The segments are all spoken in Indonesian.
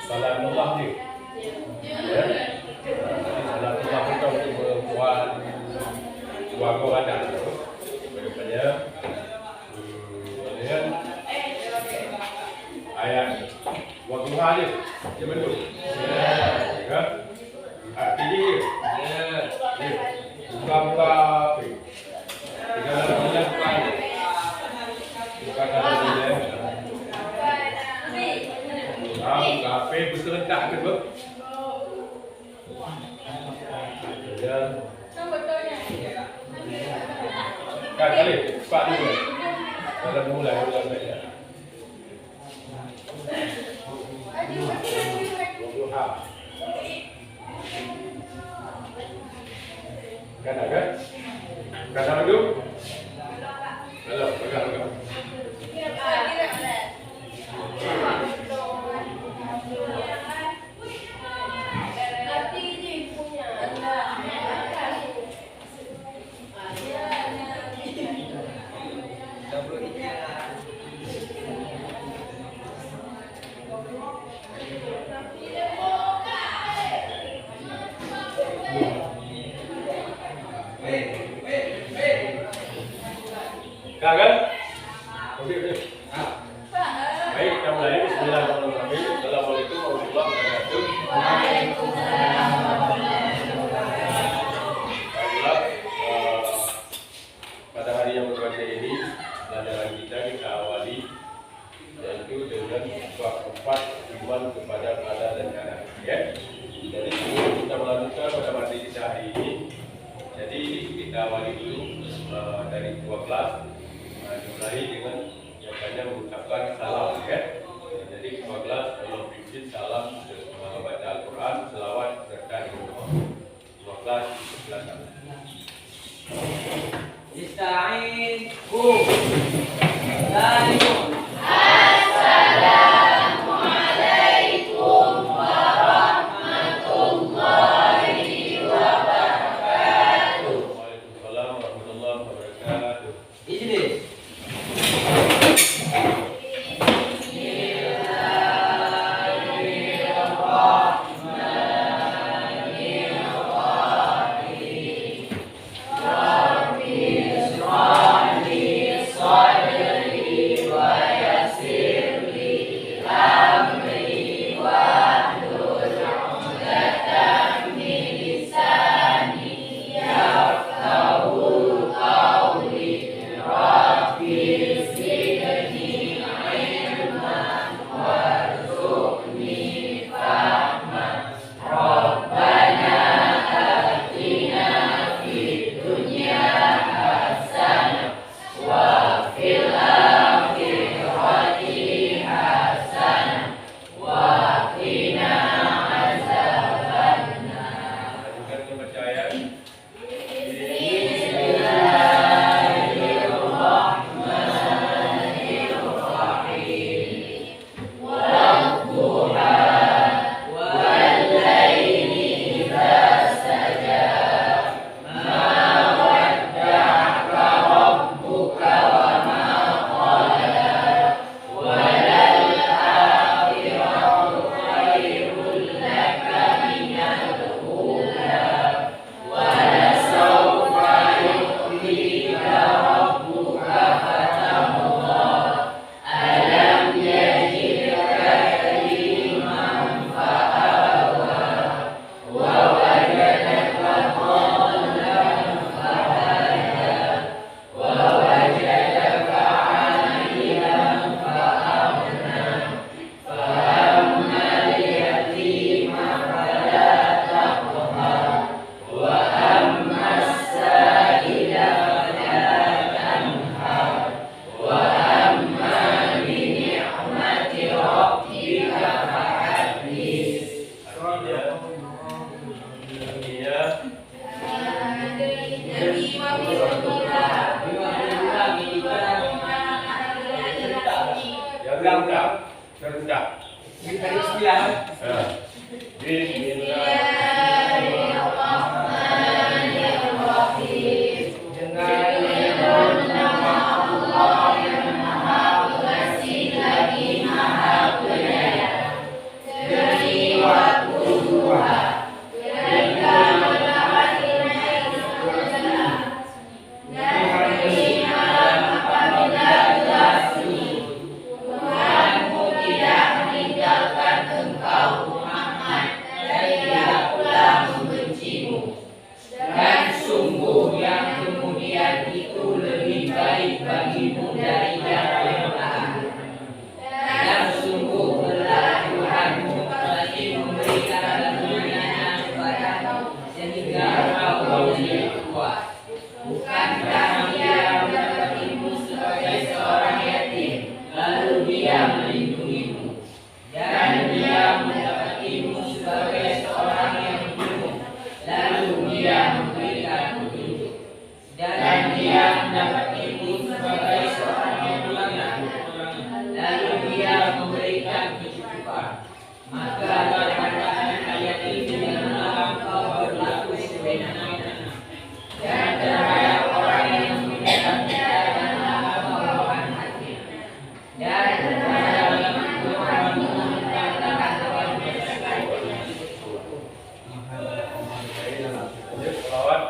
Salatullah ni. Ya. Salatullah kita untuk membuat warga ada. Daripada ayat waktu hari dia betul. Ya. Artinya dia. Buka-buka api. Tiga bulan bukan. Bukan ada dia. Buka api betul tak ke tu? Ya. Kali cepat dulu. Dalam mulai saja. Kan ada? Kan ada dulu? Halo, pegang. Kan? Okey. Baik, kita mulai. Bismillahirrahmanirrahim. Assalamualaikum warahmatullahi wabarakatuh. Pada hari yang berbahagia ini, pelajaran kita awali yaitu dengan bab 4 iman kepada Allah dan Anak. Ya. Jadi kita melanjutkan pada materi kita hari ini. Jadi kita awali dulu dari 12. Dimulai dengan yang banyak mengucapkan salam, ya. Jadi 15 Allah pimpin salam membaca Al-Quran, selawat serta doa. 15 silakan. Ista'in Assalamualaikum warahmatullahi wabarakatuh. Waalaikumsalam warahmatullahi wabarakatuh. Ijlis. Serentak. Bismillahirrahmanirrahim. Dengan nama Allah yang Maha Pengasih lagi memiliki kuat. Bukankah dia mendapatimu sebagai seorang yatim, lalu dia melindungimu? Dan dia mendapatimu sebagai seorang yang bingung, lalu dia memberikan petunjuk. Dan dia mendapatimu sebagai seorang yang kekurangan, lalu dia memberikan kecukupan. Maka katakan ayat ini janganlah engkau berlaku semena-mena. Dan terhadap orang yang meminta kita janganlah engkau berbahan hati. Dan terhadap Tuhan mengatakan Tuhan bersabar. Salawat.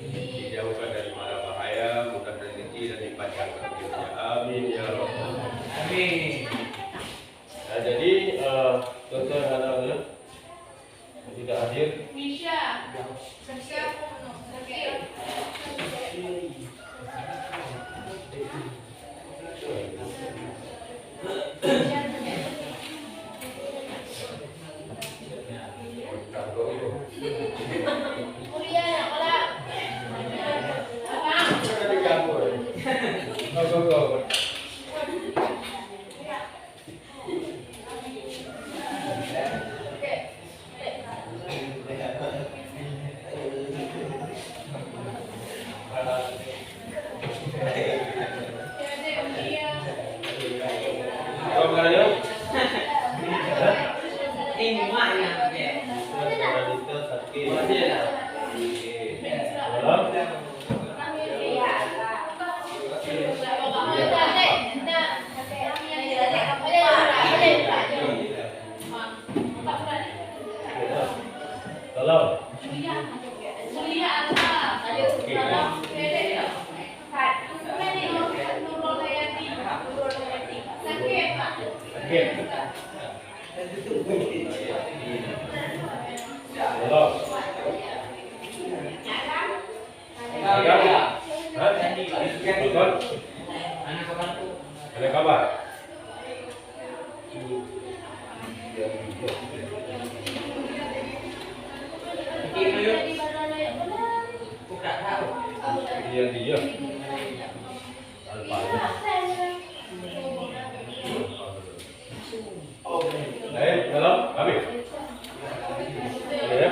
Dijauhkan dari mara bahaya, mudah rezeki dan dipanjangkan umurnya. Amin ya Rabbal alamin. Amin. Nah, jadi tuan-tuan dan anak-anak yang tidak hadir, Misha, siap, Ini mana dia? Ada kabar? Dia. Dalam, habis. Ya.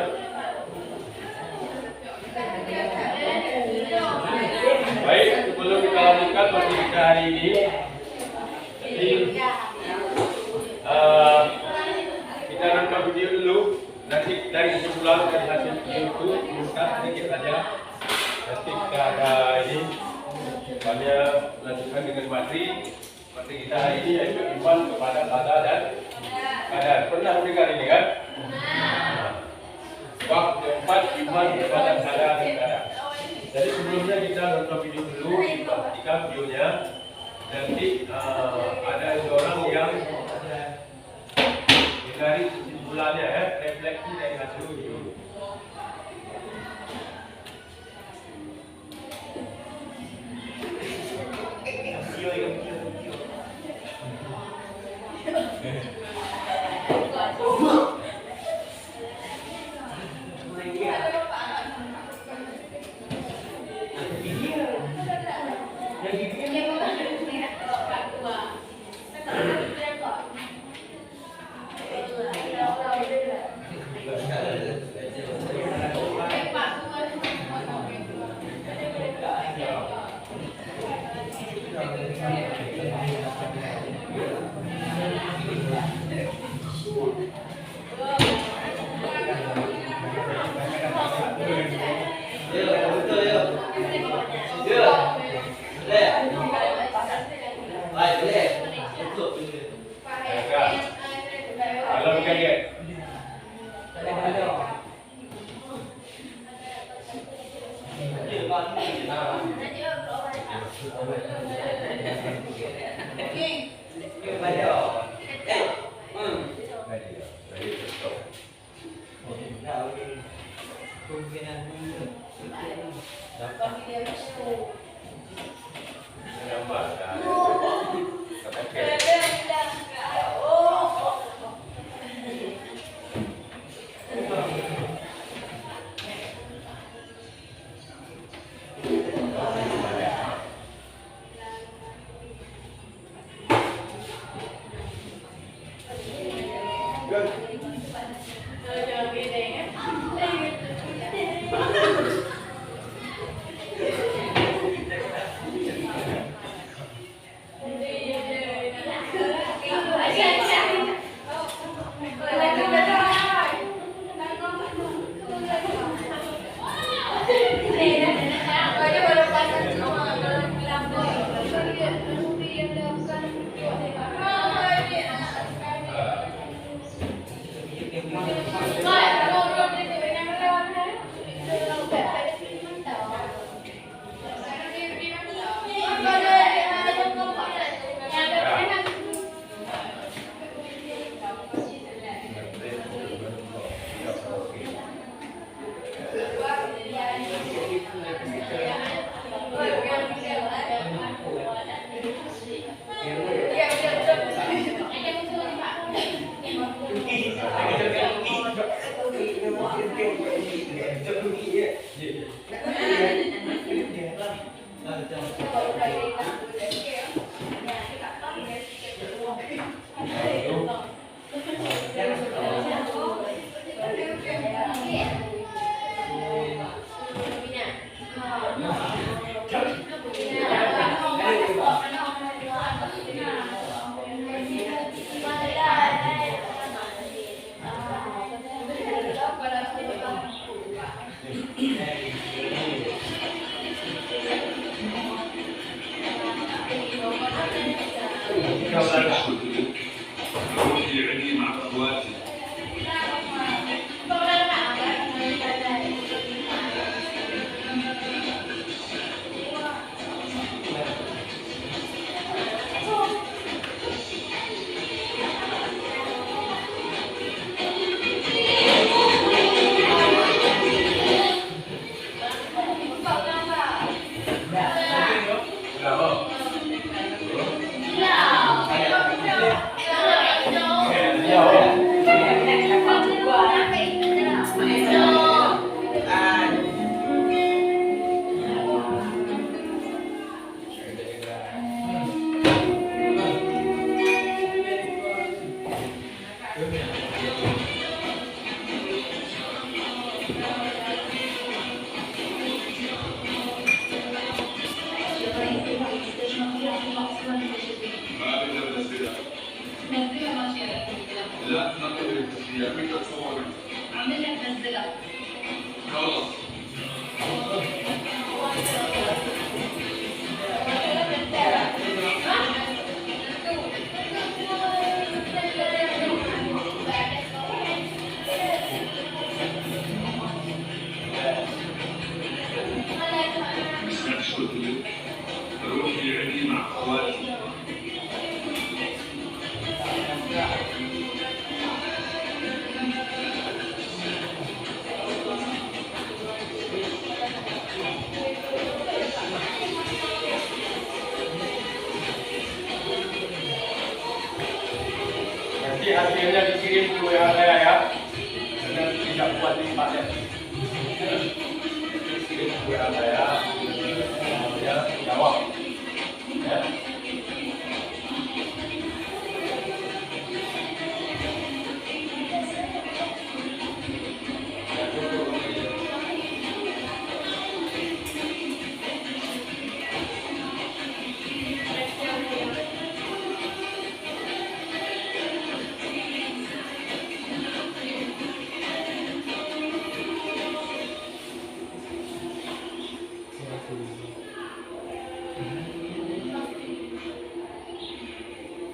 Baik, sebelum kita lanjutkan materi kita hari ini, jadi kita nonton video dulu dan dari kesimpulan dari hasil video itu minta sedikit saja ketika ada ini banyak melanjutkan dengan materi kita hari ini yaitu iman kepada qada dan qadar. Pernah mendengar ini kan? Bab keempat, iman kepada qada dan qadar. Jadi sebelumnya kita nonton video dulu, kita perhatikan videonya. Nanti ada seorang yang dari kesimpulannya refleksi dari hasil video. Ambil yang روحي عندي مع اخواتي. Nanti hasilnya dikirim ke WA saya ya. Karena tidak kuat di tempatnya. Kirim ke WA saya. Saya jawab. Ya.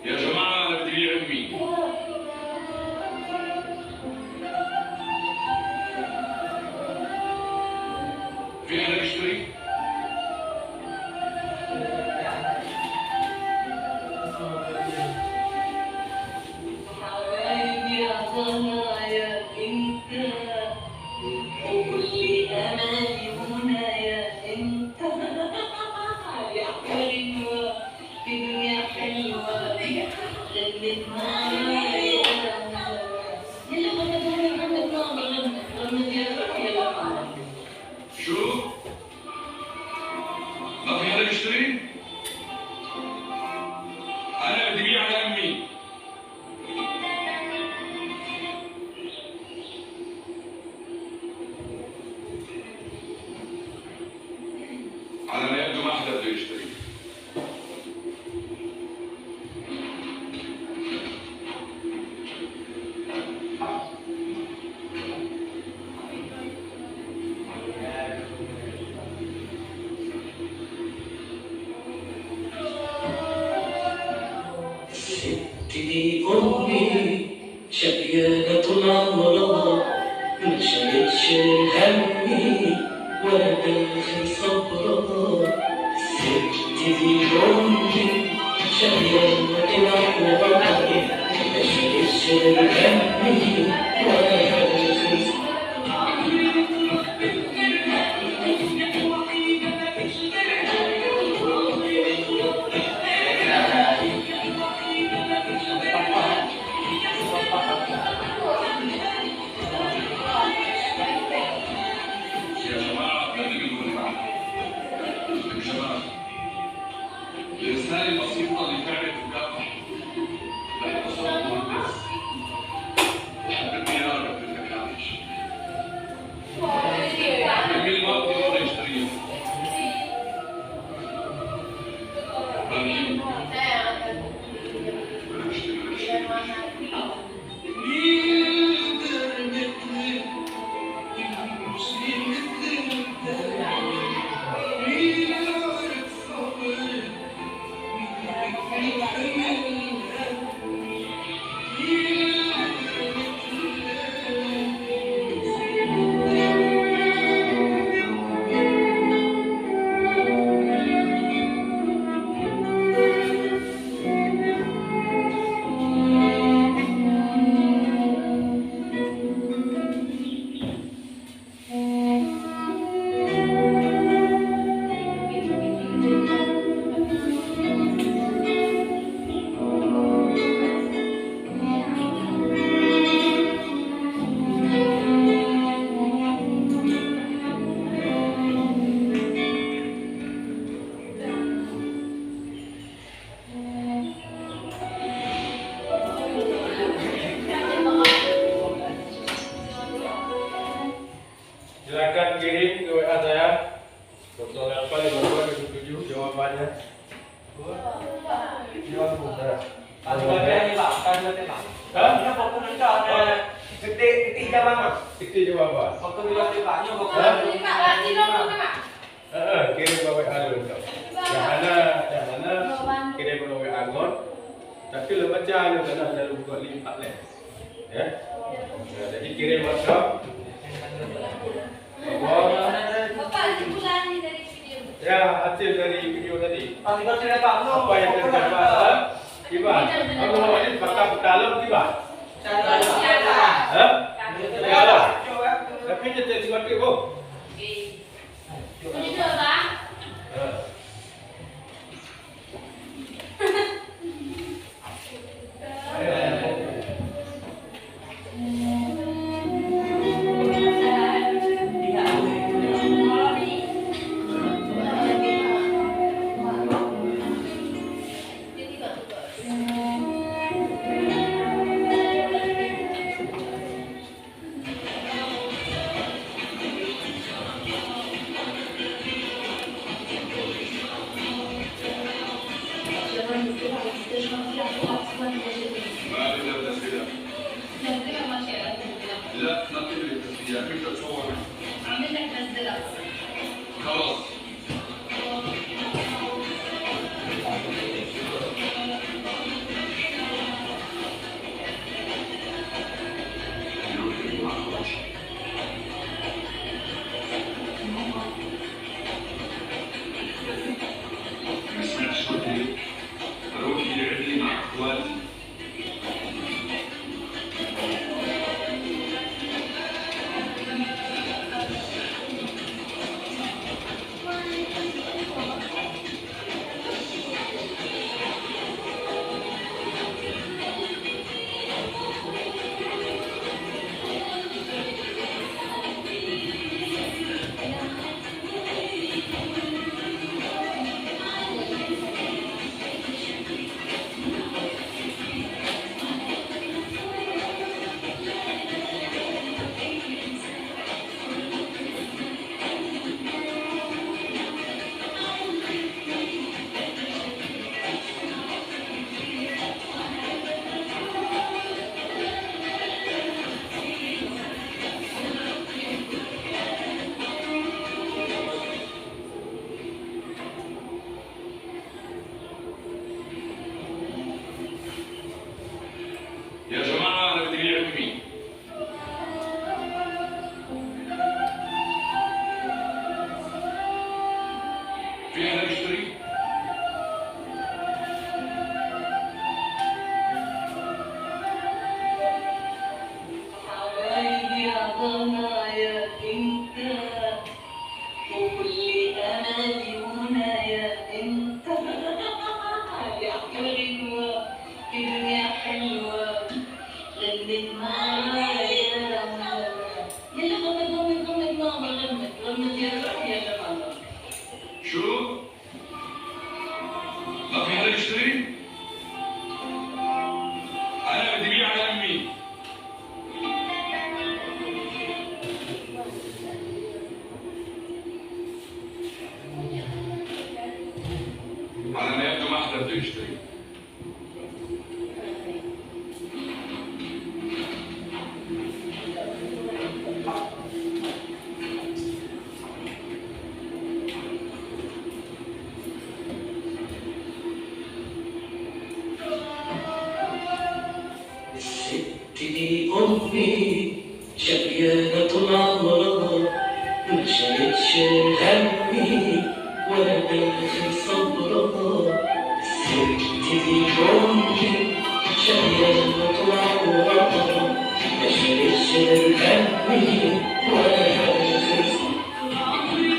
يا جماعة أنا بدي أبيع أمي. في أحد يشتري؟ حبايبي عطانا يا انت وكل امالي هنا يا انت يا حلوه في دنيا حلوه غنت معايا يلا ما تدوري عندك نار غنت يا روحي. شو؟ ما في حدا يشتري؟ أنا بدي أبيع على أمي. على ما يبدو ما حدا بده يشتري. ستي أمي شقيانة العمرة ما شالتش همي ولا داخل صبرة. ستي أمي شقيانة العمرة ما شالتش همي ولا داخل يا جماعة بدي أقول لكم. يا شباب الرسالة البسيطة اللي تعرف تكافح لا يتصور مهندس وحبيبني يا رب بدك تعيش. أمي ما بدي يشتريها. أمي بدك تشتري. Silakan kirim ke WA saya 0852 jawabannya. Pak, sebagai ini Pak, sebagai Pak. Hah? Ini foto nanti ada Ketik jawaban. Kita jawaban. Waktu bilang tibanya Oh, Hah? terima kasih dong, Mak. Kirim ke WA dulu. Yang mana kirim ke WA Angon. Tapi lo baca lo karena ada buku 4 leh. Ya. Jadi kirim WhatsApp. Bapak kesimpulan dari video. Ya, hasil dari video tadi. Kalau tidak tidak Pak, Apa yang terdapat? Tiba. Kalau ini bakal berdalam tiba. Hah? Ya. Tapi kita tiba tiba. Ini dua, Bang. لا نقل التسجيلات مش هتصور عامل لك نزلها. خلاص ما سمعتش قلت لي اروح يلعب مع اخواتي يا جماعة أنا بدي أبيع مين؟ في أحد يشتري؟ حبايبي عطانا يا انت وكل امالي ومنايا انت يا حلوه في دنيا حلوه غنت معايا يلا غنت ماما غنت يا روح يا جماعه شو؟ ما في حدا يشتري؟ أنا بدي أبيع على مين؟ على ما يبدو ما حدا بده يشتري الست دي أمي شقيانة طول عمرها ما شالتش همي ولا داخل صبرها الست دي أمي شقيانة طول عمرها ما شالتش همي ولا داخل صبرها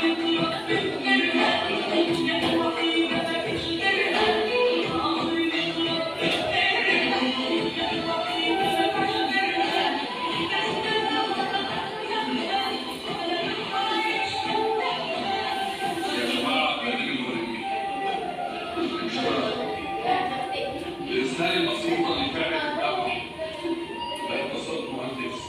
يا جماعة أنا بدي أقول مين؟ الإنسان المصروف اللي فعلا الدعوة لا يتصل مهندس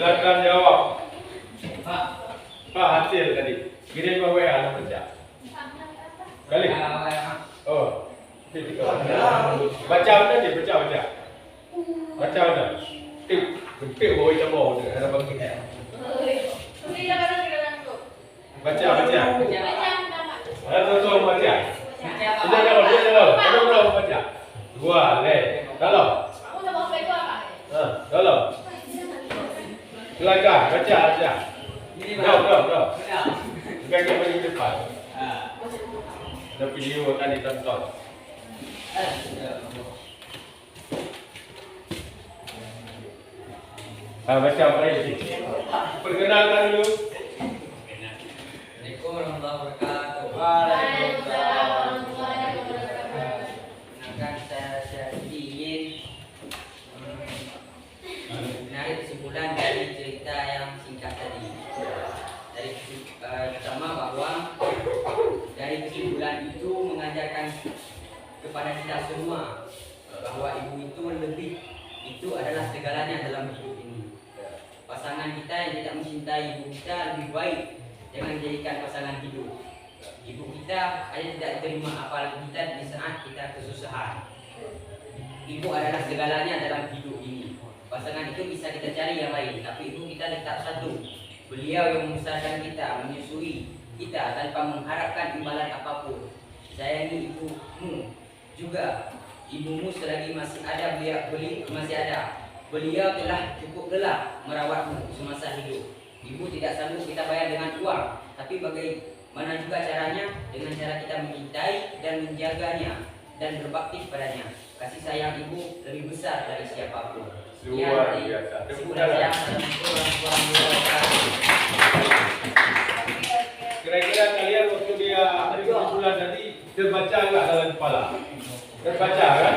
Silakan jawab. Pak hasil tadi. Kirim ke WA nak baca. Kali. Oh. Baca benar dia, baca. Baca benar. Kepik bawa cabang tu. Ada bagi. Baca. Ada tu baca. Sudah jawab. Belum baca. Dua, Kalau. Kalau. Silakan baca. Jauh. Bukan paling depan. Ada video akan ditonton. Baca apa ini? Perkenalkan dulu. Assalamualaikum warahmatullahi wabarakatuh. Waalaikumsalam. Perkenalkan saya ingin menarik kesimpulan dari cerita yang singkat tadi. Dari pertama bahwa dari kesimpulan itu mengajarkan kepada kita semua bahwa ibu itu lebih, itu adalah segalanya dalam hidup ini. Pasangan kita yang tidak mencintai ibu kita lebih baik jangan jadikan pasangan hidup. Ibu kita hanya tidak terima apalagi kita di saat kita kesusahan. Ibu adalah segalanya dalam hidup ini. Pasangan itu bisa kita cari yang lain, tapi ibu kita tetap satu. Beliau yang membesarkan kita, menyusui kita tanpa mengharapkan imbalan apapun. Sayangi ibumu juga. Ibumu selagi masih ada, masih ada. Beliau telah cukup lelah merawatmu semasa hidup. Ibu tidak sanggup kita bayar dengan uang, tapi bagaimana juga caranya? Dengan cara kita mencintai dan menjaganya dan berbakti padanya. Kasih sayang ibu lebih besar dari siapapun. Luar biasa. Kira-kira kalian waktu dia kesimpulan tadi terbaca enggak dalam kepala? Terbaca kan?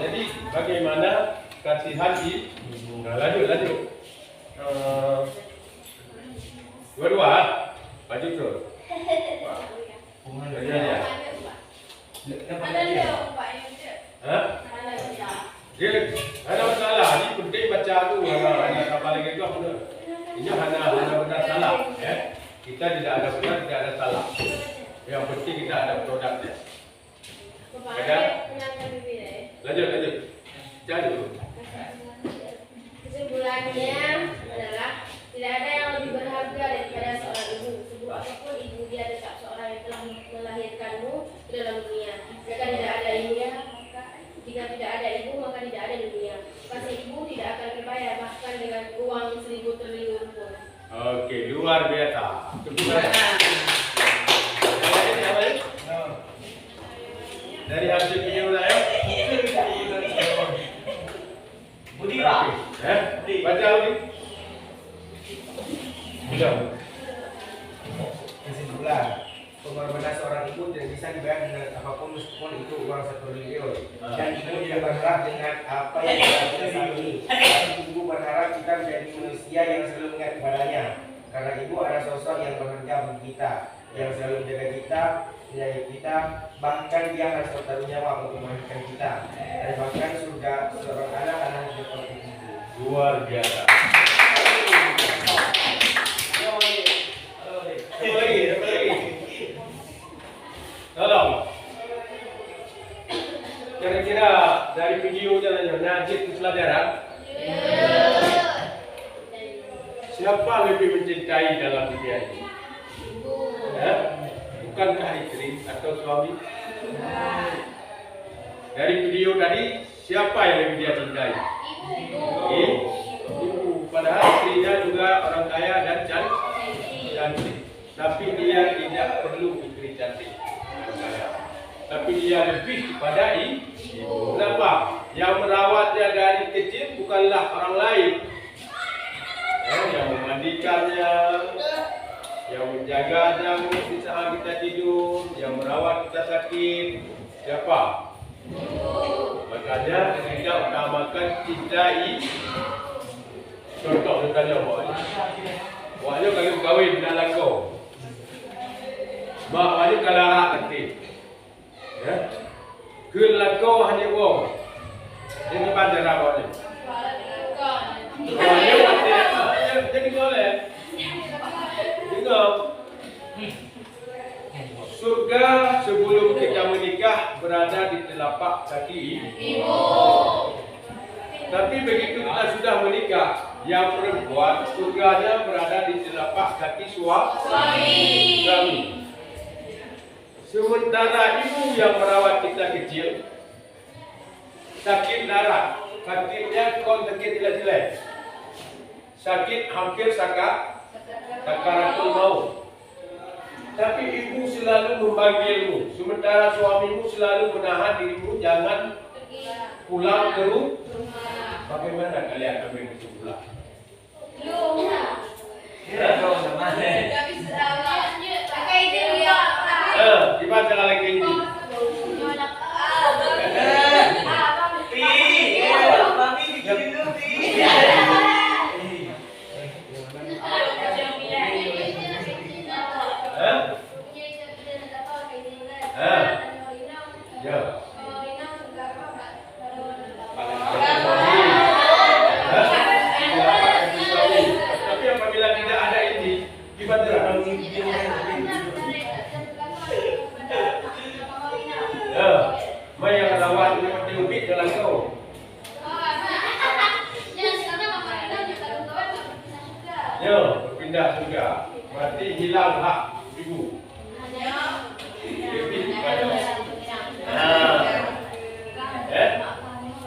Jadi bagaimana kasihan di lanjut. Dua-dua, baju terus. Ya. Dia ada masalah. Ini penting baca tu. Ada apa lagi tu apa tu? Ini hanya benar salah. Kita tidak ada benar, tidak ada salah. Yang penting kita ada produknya. Lanjut. Jadi. Kesimpulannya adalah tidak ada yang lebih berharga daripada seorang ibu. Seburuk apapun ibu dia tetap seorang yang telah melahirkanmu ke dalam dunia. Jika tidak ada ibu maka tidak ada dunia. Kasih ibu tidak akan terbayar bahkan dengan uang 1000 triliun pun. Oke, luar biasa. Dari hasil video saya. Budi Pak. Baca lagi. Sudah. Kesimpulan, pengorbanan seorang ibu tidak bisa dibayar dengan apapun meskipun itu uang 1 triliun. Dan ibu tidak berharap dengan apa yang kita saat ini. Ibu berharap kita menjadi manusia yang selalu ingat kepadanya. Karena ibu adalah sosok yang berharga bagi kita, yang selalu menjaga kita, menyayangi kita, bahkan dia harus bertaruh nyawa untuk melahirkan kita. Dan bahkan surga seorang anak adalah seperti itu. Luar biasa. Apa lagi? Tolong. Kira-kira dari video jalannya najib pelajaran. Siapa lebih mencintai dalam dunia ini? Bukankah istri atau suami? Dari video tadi, siapa yang lebih dia cintai? Ibu. Padahal istrinya juga orang kaya dan cantik. Tapi dia tidak perlu istri cantik. Tapi dia lebih kepada ibu. Kenapa? Yang merawatnya dari kecil bukanlah orang lain. Yang memandikannya, yang menjaganya di saat kita tidur, yang merawat kita sakit, siapa? Makanya kita utamakan cintai. Contoh misalnya awaknya kalau kahwin dengan langkau, mak awaknya kalarak nanti, ke langkau hanya uang, ini bandar awaknya. Awaknya telapak kaki ibu. Tapi begitu kita sudah menikah, yang perempuan surganya berada di telapak kaki suami. Sementara ibu yang merawat kita kecil sakit darah, sakitnya sakit jelek-jelek, sakit hampir sakaratul maut. Tapi ibu selalu memanggilmu, sementara suamimu selalu menahan dirimu jangan pulang ke rumah. Bagaimana kalian ambil itu pulang? Gimana cara lagi ini? Tapi apabila tidak ada ini, gimana? Yang rawat lebih dalam kau. Ya, berpindah juga. Berarti hilang hak ibu.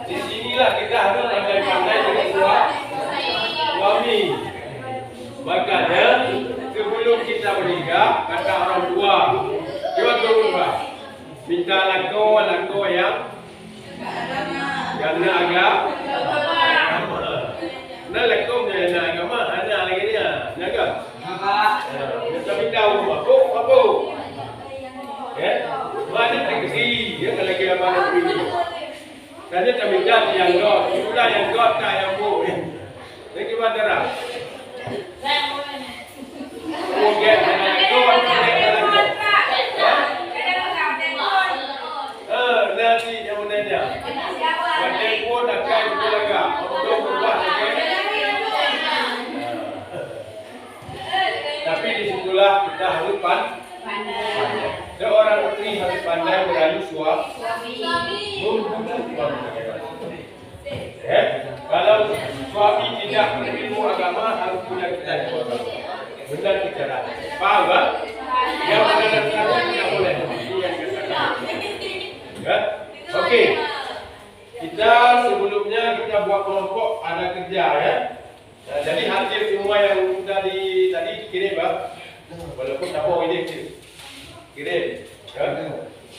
Di sinilah kita harus pandai-pandai dengan suami. Makanya sebelum kita menikah, kata orang tua, coba turun pak, minta lako yang karena agama. Nah lako yang agama, ada lagi ni, naga. Kita minta apa? Ya, mana tegesi, ya kalau kita mana pergi. Tadi kita minta yang God, itulah yang God tak yang bu. Jadi gimana dah? Get nanti yang menanya. Pandai pun nak kait belaga. Untuk berbuat tapi disitulah kita harus pandai. Seorang istri harus pandai merayu suami. Kalau suami tidak berilmu agama harus punya ketajaman. Benar bicara. Faham tak? Yang benar tidak boleh. Ya? Okey. Kita sebelumnya kita buat kelompok ada kerja ya. Jadi hasil semua yang sudah tadi dikirim bah. Walaupun tak apa ini kirim. Ya.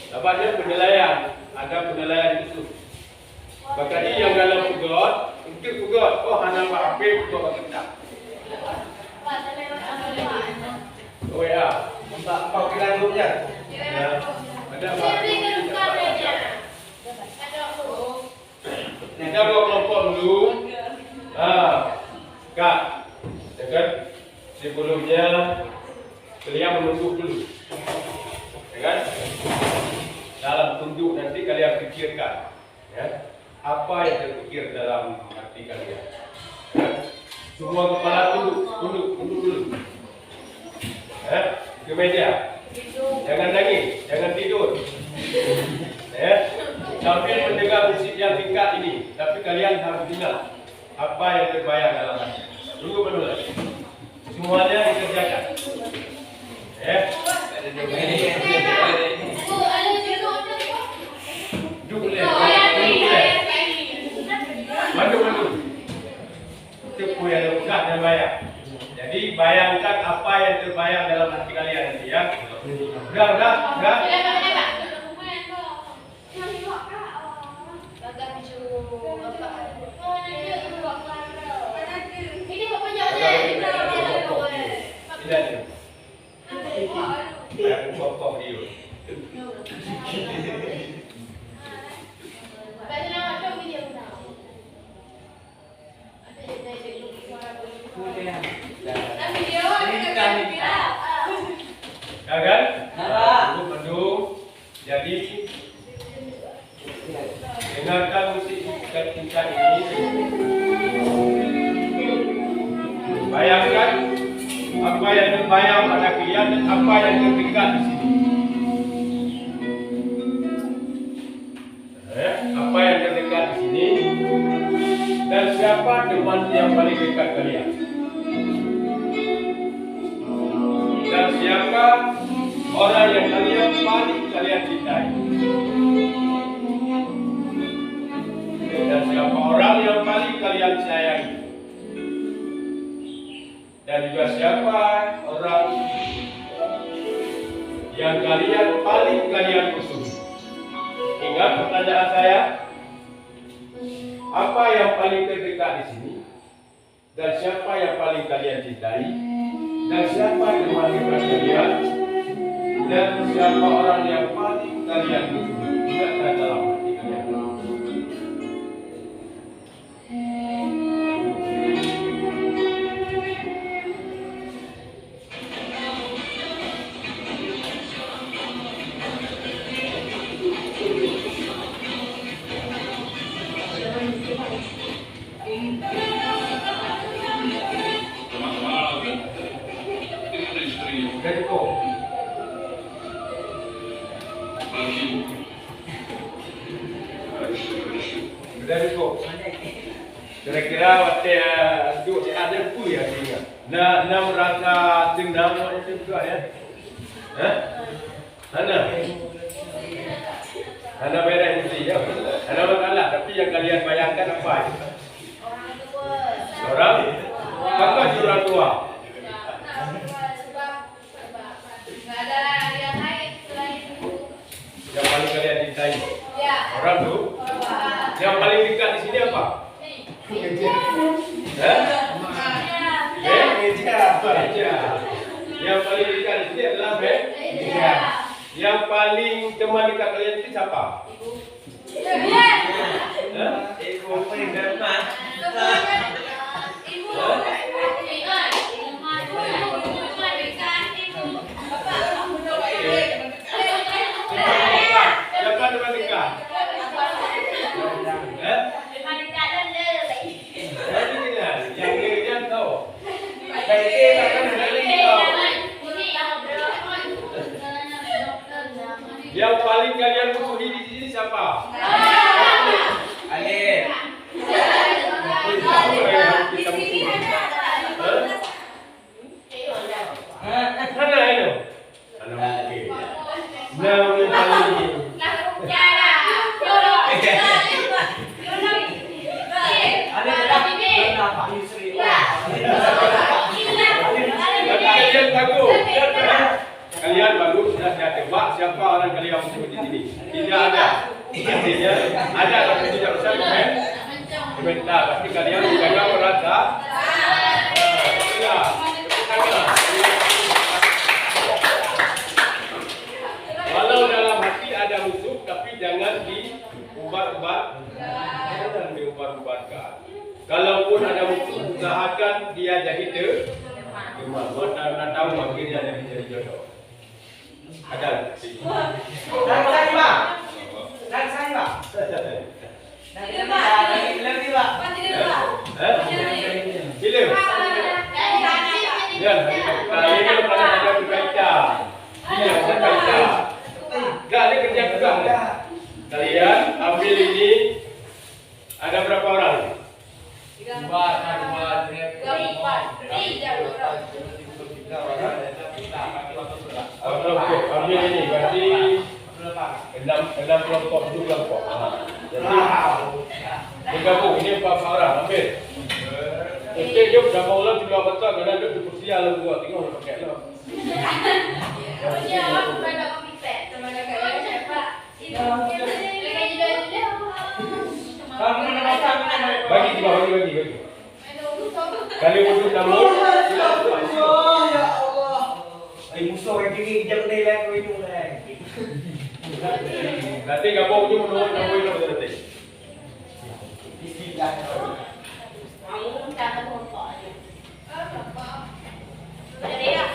Dapatnya penilaian, ada penilaian itu. Bahkan ini yang dalam pegot, mungkin pegot. Oh hanya Pak Habib untuk kita. Oh ya, Pak kira dulunya. Ya. Ada Pak. Kita buat kelompok dulu. Kak, jangan sebelumnya kalian menunduk dulu. Kan? Dalam tunduk nanti kalian fikirkan, ya, apa yang terpikir dalam hati kalian. Ya? Semua kepala tunduk dulu. Ya? Ke meja. Jangan nangis, jangan tidur. Ya? Sambil mendengar musik yang singkat ini, tapi kalian harus ingat apa yang terbayang dalam hati. Tunggu benar. Semuanya dikerjakan. Ya. Mandu. Itu yang bukan dan bayang. Jadi bayangkan apa yang terbayang dalam hati kalian nanti ya. Udah. Jadi dengarkan musik singkat ini. Bayangkan apa yang terbayang pada kalian dan apa yang terdekat di sini. Dan siapa teman yang paling dekat kalian? Dan siapa orang yang kalian cintai? Dan siapa orang yang paling kalian sayangi? Dan juga siapa orang yang paling kalian musuhi? Ingat pertanyaan saya. Apa yang paling terdekat di sini? Dan siapa yang paling kalian cintai? Dan siapa yang paling kalian? Dan siapa orang yang paling kalian musuhi? Ingat dalam hati kalian. Dari kau. Dari kau. Kira-kira waktu duduk ada pun ya dia. Nak merasa dendam itu juga ya. Ana beres mesti ya. Ana masalah tapi yang kalian bayangkan apa? Orang tua. Orang? Apa orang tua? Nggak ada yang lain selain itu. Yang paling kalian cintai? Ya. Orang tu? Yang paling dekat di sini apa? Meja. Yang paling dekat di sini adalah meja. Yang paling teman dekat kalian itu siapa? Ibu paling dekat. Siapa teman dekat? Yang dia tahu. Yang paling kalian musuhi di sini siapa? Alif. Mana itu? Nama paling. Kalian bagus. Kalian bagus sudah saya tebak siapa orang kalian musuh di sini. Tidak ada. Artinya ada tapi tidak usah komentar. Pasti kalian jaga merasa. Ya. Walau dalam hati ada musuh tapi jangan diubar-ubar. Jangan diubar-ubarkan. Kalaupun ada musuh usahakan dia jadi teman. Mana tahu akhirnya jadi jodoh. Ada sih. Dari saya, Pak. Bila? Ya, ini ada berkaitan. Iya, berkaitan. Enggak ada kerja juga. Kalian ambil ini. Ada berapa orang? Ambil ini berarti 6 kelompok, 7 kelompok. Jadi bergabung ini 4 orang ambil. Okey, jom sama orang juga betul kena duduk di kursi lah buat tengok orang pakai lah. Bagi juga bagi. Kali untuk namun Ya Allah. Musuh yang kini jam ni lah kau itu lah. nanti gabung je menurut kamu itu nanti. Bismillah. Kamu jangan lupa. Jadi ya.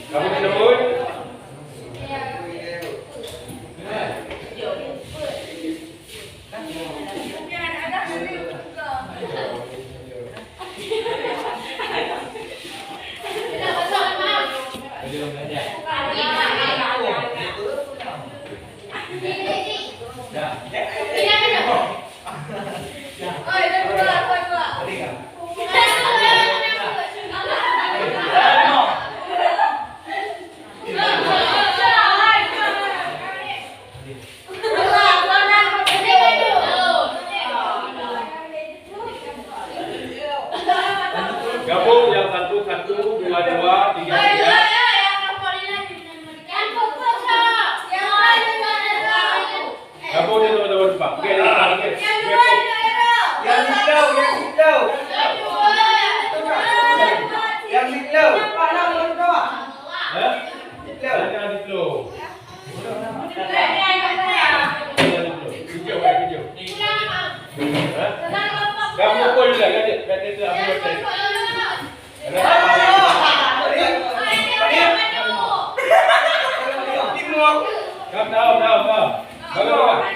Kamu menurut? Kenapa Gabung yang satu, dua, tiga, tiga. Gabung dia teman-teman depan. Oke, Yang hijau, yang hijau. Yang hijau. Hah? Hijau. Jangan di flow. Hijau, hijau. Hah? Kamu pun juga kan? Kata itu aku tadi. Timur. Kamu tahu. Bagaimana?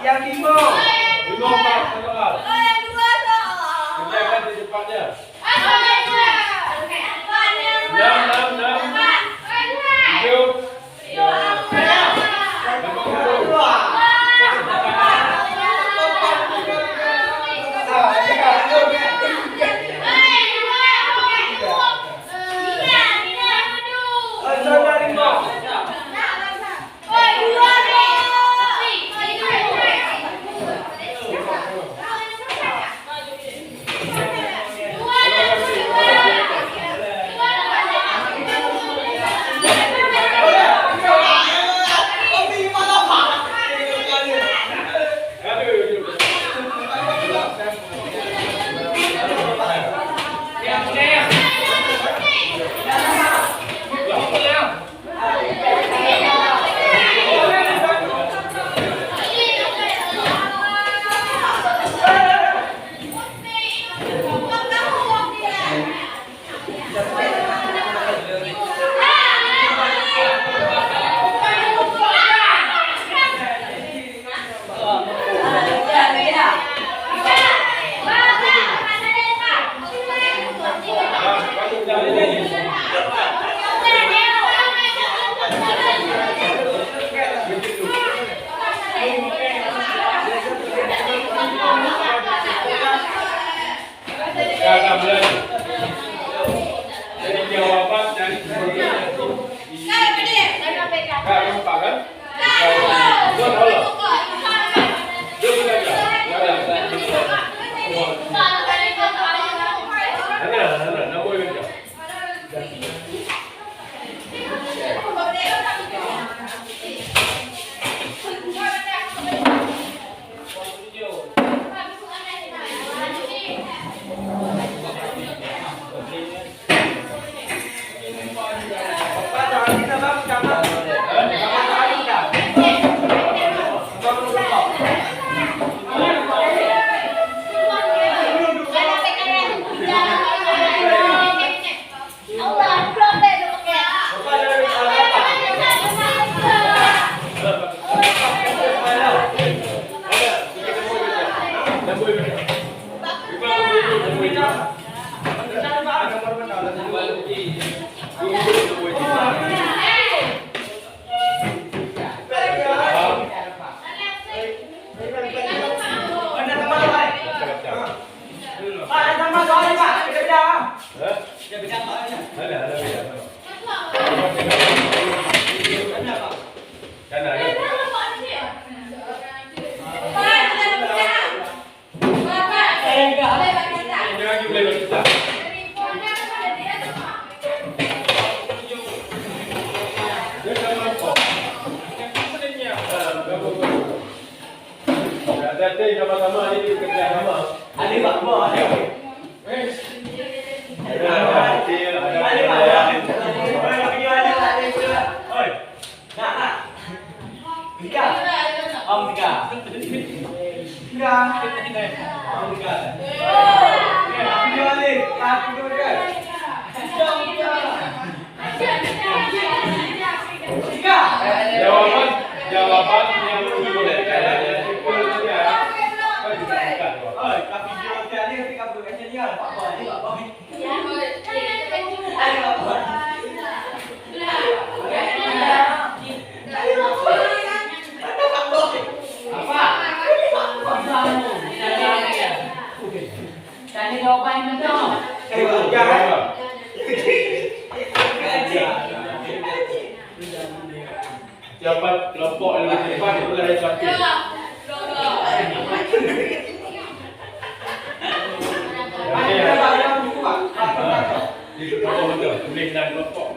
Yang timur. Kerjakan secepatnya. 3 Om tiga. Tiga. Om tiga. Tiga balik. Aku tiga. Tiga. Jawaban yang boleh kayaknya itu ya. Oh, tapi jual tadi ketika berkasnya dia apa ini Pak Boy. Tadi jawapan betul. Siapa kelompok yang lebih cepat itu dari satu. Betul, boleh dan kelompok.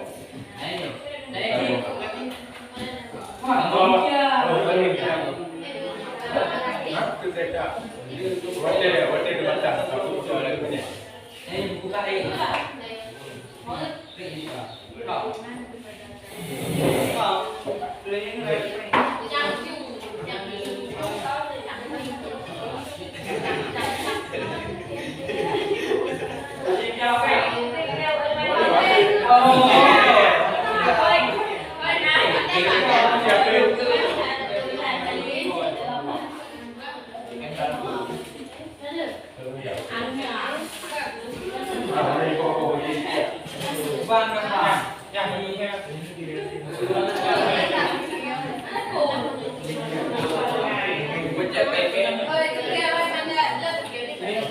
Hotel di Batam. Aku jual lagi punya. Buka lagi.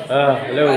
Hello.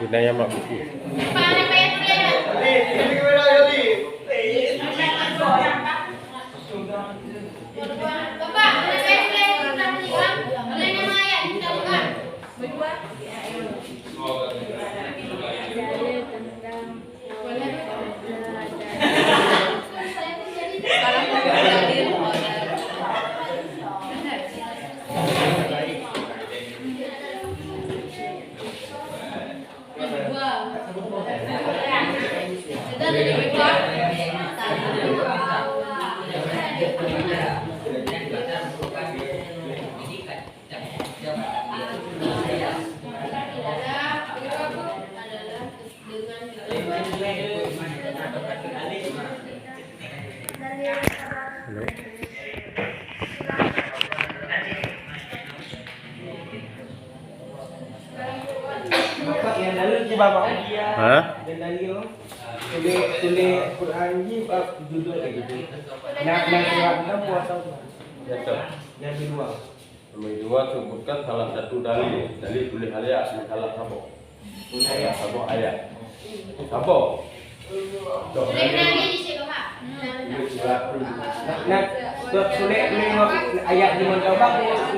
Gunanya mak buku. Bapak yang dalil di bapak. Hah? Yang dalil tulis Quran ni judul kayak gitu. Yang suratnya puasa. Betul. Yang kedua. Nomor dua sebutkan salah satu dalil. Dalil tulis ayat salah sabo. Ayat sabo ayat. Sabo. Nah, tulis ayat di mana bapak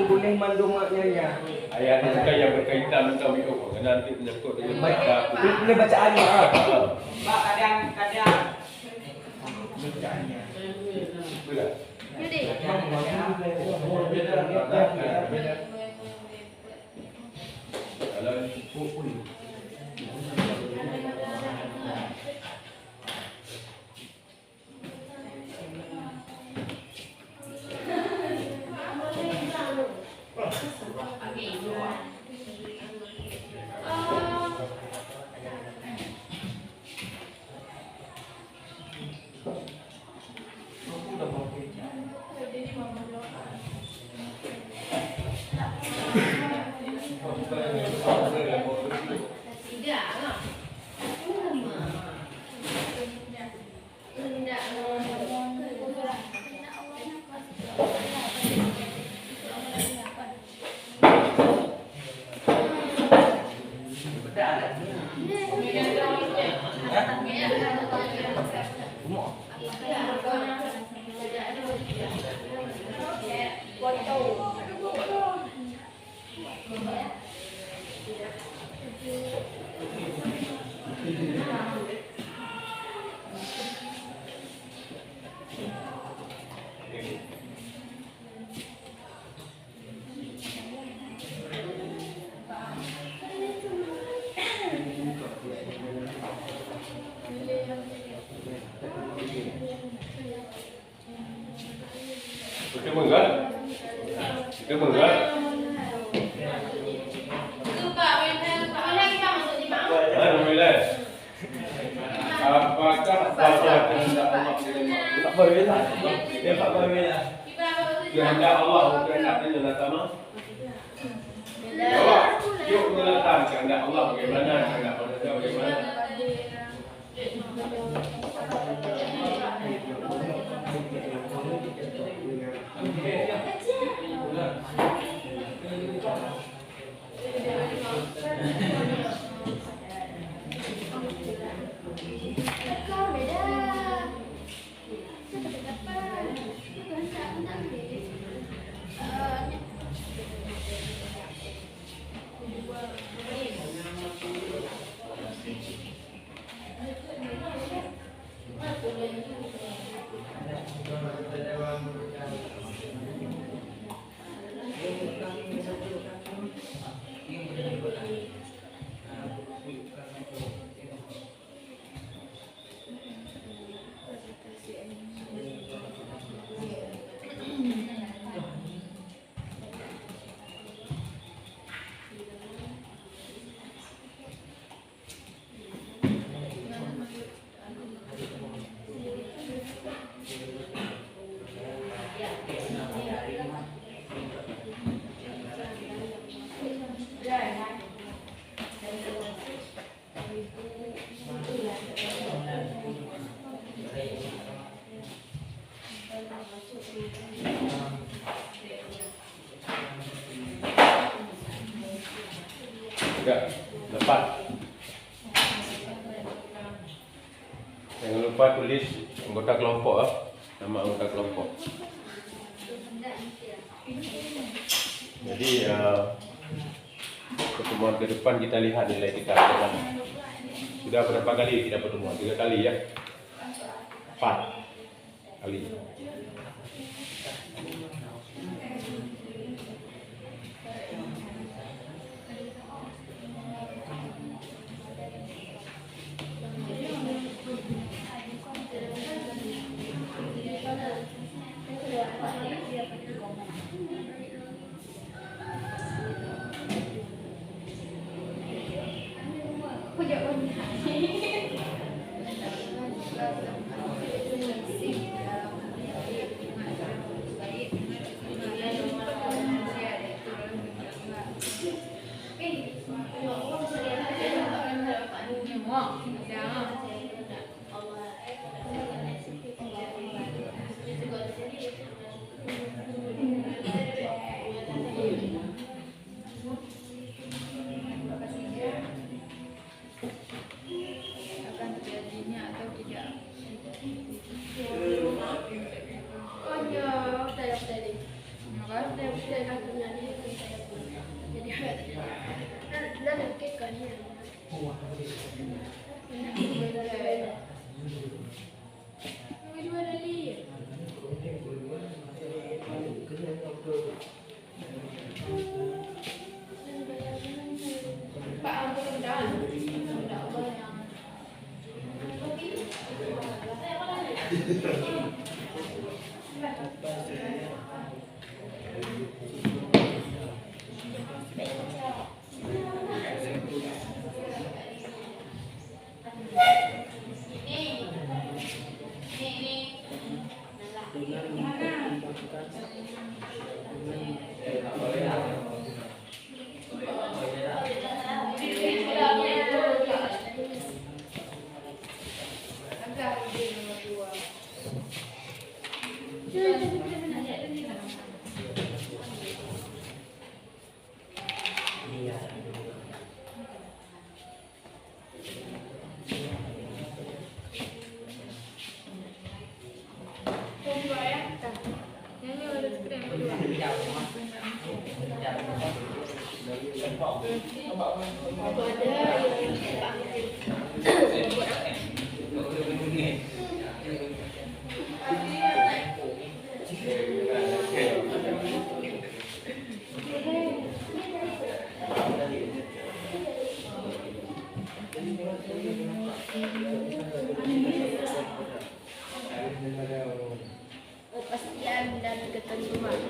boleh mandungnya ya. Ayat itu yang berkaitan dengan itu. Nanti menyangkut dengan baca. Ini bacaannya. Pak kadang-kadang Bacaannya. Bila? Kita menggal. Kita menggal. Alhamdulillah. Apakah bahawa kehendak Allah Tak boleh lah. Dia tak boleh lah. kehendak Allah kehendak dia adalah sama? Jawab. Yuk mengelakkan kehendak Allah bagaimana, kehendak manusia bagaimana? Enggak, lepas. Jangan lupa tulis anggota kelompok nama anggota kelompok. Jadi pertemuan ke depan kita lihat nilai kita dalam. Sudah berapa kali kita pertemuan? 3 kali ya? 4 kali. Kepastian dan ketentuan.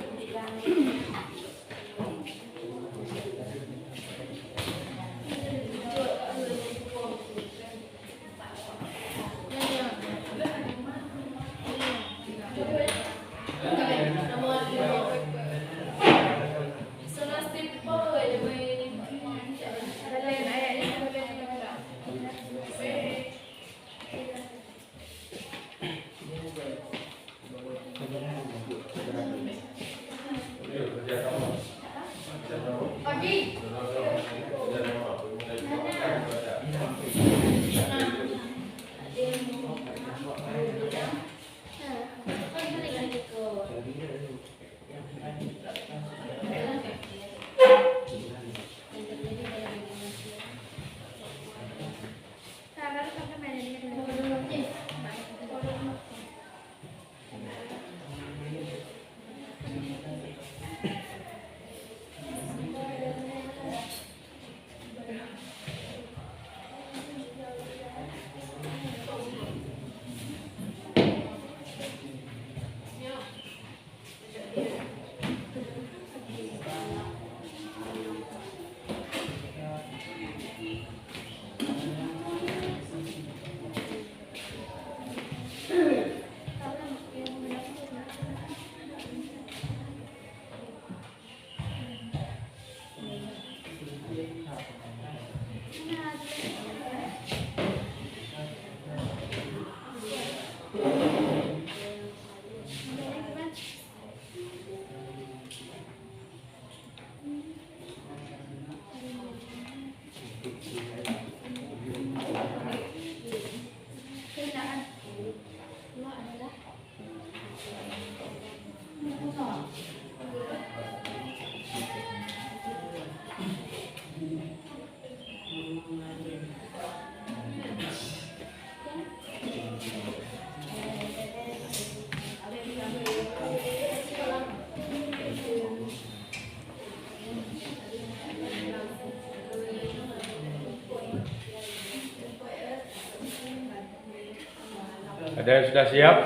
Ada yang sudah siap?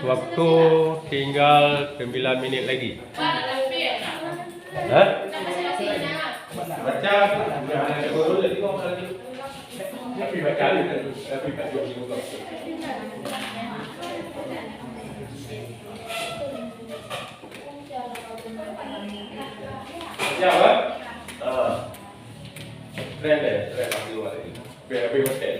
Waktu tinggal 9 menit lagi. Hah? Baca. Ada guru jadi kok lagi. Tapi baca itu. Tapi baca juga. Siapa? Keren deh, keren pasti luar ini. Biar lebih hotel.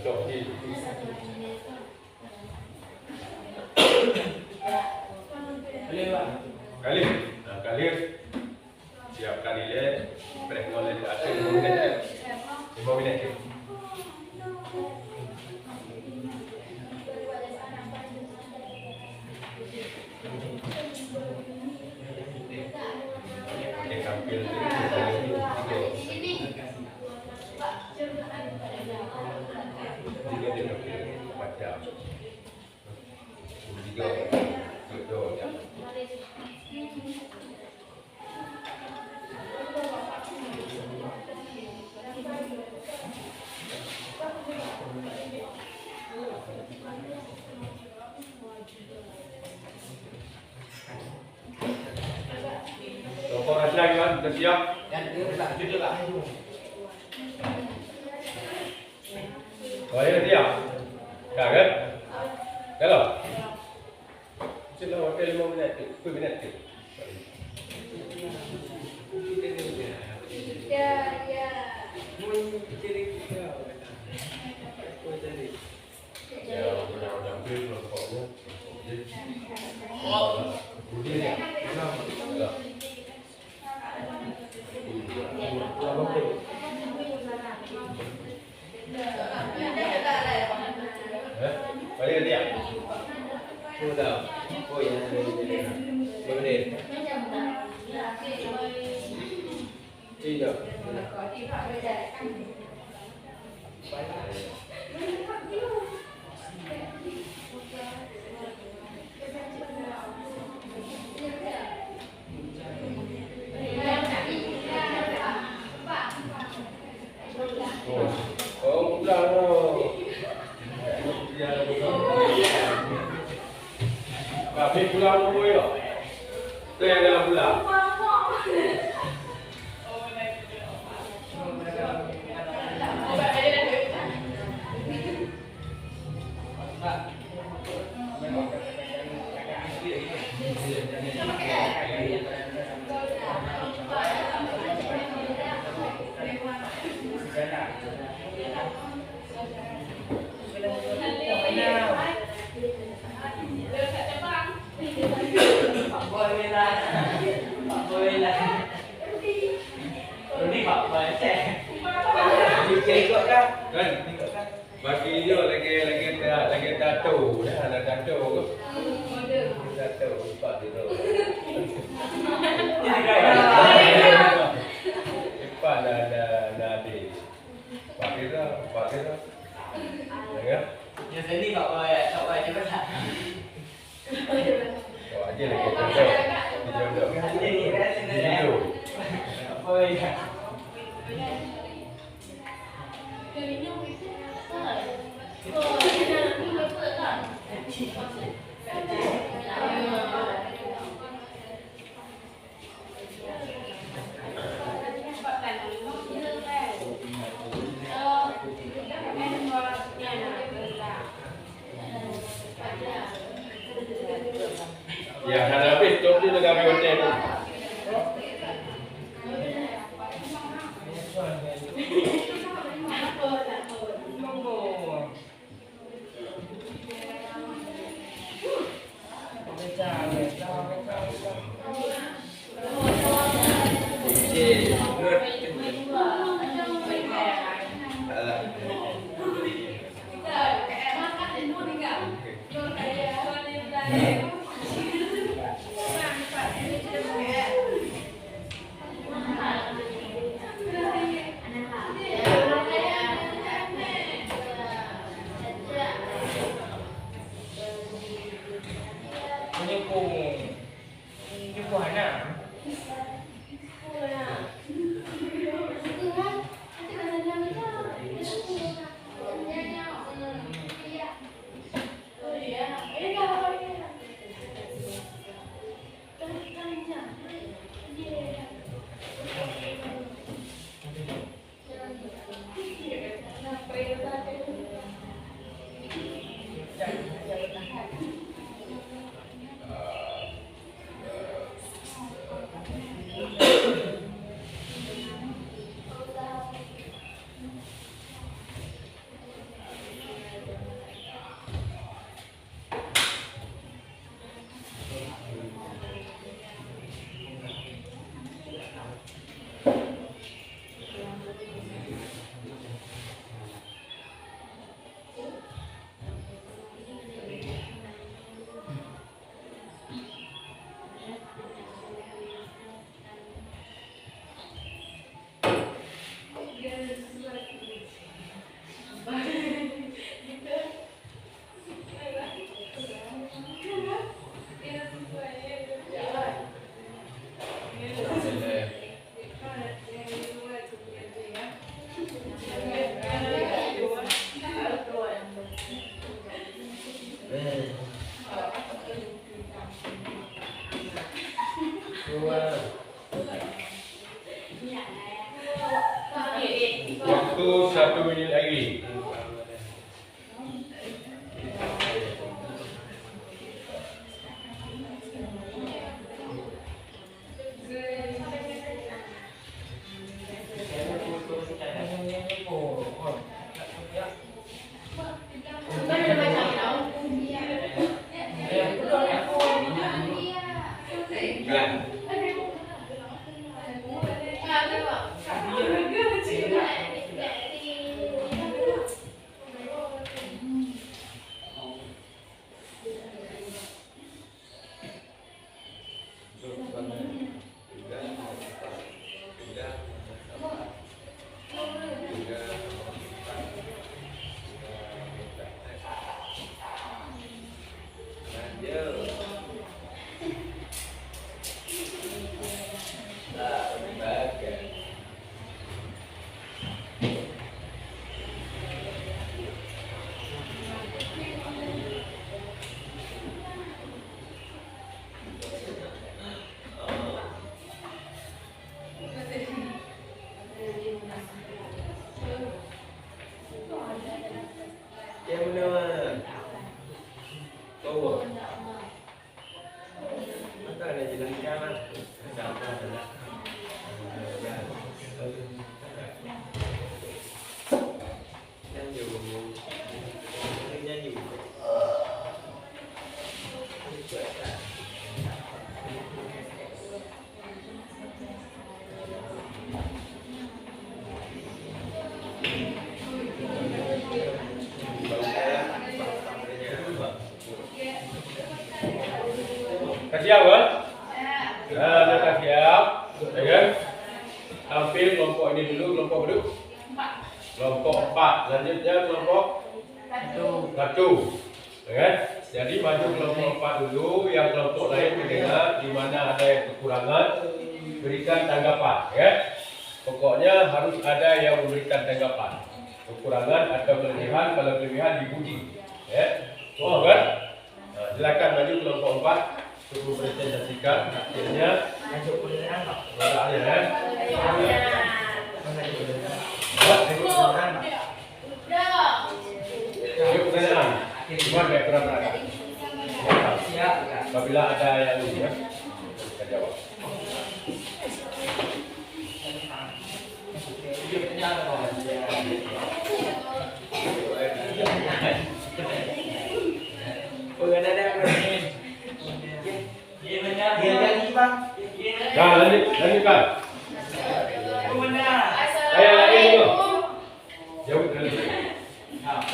Dohi. Kali. Nah, kali. Siap kali le. Break oleh asyik 5 minit. 5 minit. Dia tampil Toko lagi kan, sudah siap? Oh ya siap? Kaget? Kalau? Sudah waktu 5 minit, 10 minit. Ya, ya. Ya, udah ambil rokoknya. Budi ya? Enggak. Balik dia. Sudah. Oh ya. Boleh. Tidak. Oh, pulang oh. Tapi pulang dulu ya. Itu yang dalam pulang. Kan? Bagi dia lagi tato, ada tato ke? Tato, empat dia. Empat ada di. Pakai dah. Ya. Yang sini tak boleh cepat. Oh, aja lagi tato. Dijodoh kan? Video. Apa ya? Ya, dah habis tu dia negara hotel tu. Waktu 1 minit lagi. Bukan ada macam tau. Siap kan? Nah, dah siap. Ya kan? Tampil kelompok ini dulu, kelompok berapa? Kelompok 4. Selanjutnya kelompok 1. Ya kan? Jadi maju kelompok 4 dulu, yang kelompok lain mendengar di mana ada yang kekurangan, berikan tanggapan, ya. Pokoknya harus ada yang memberikan tanggapan. Kekurangan atau kelebihan, kalau kelebihan dipuji, ya. Oh kan? Nah, silakan maju kelompok 4. Cukup presentasikan hasilnya. Boleh ya. Yuk pertanyaan. Gimana background Anda? Apabila ada yang ini ya, kita jawab. Nah, lanjutkan. Saya lagi dulu. Jauh dulu.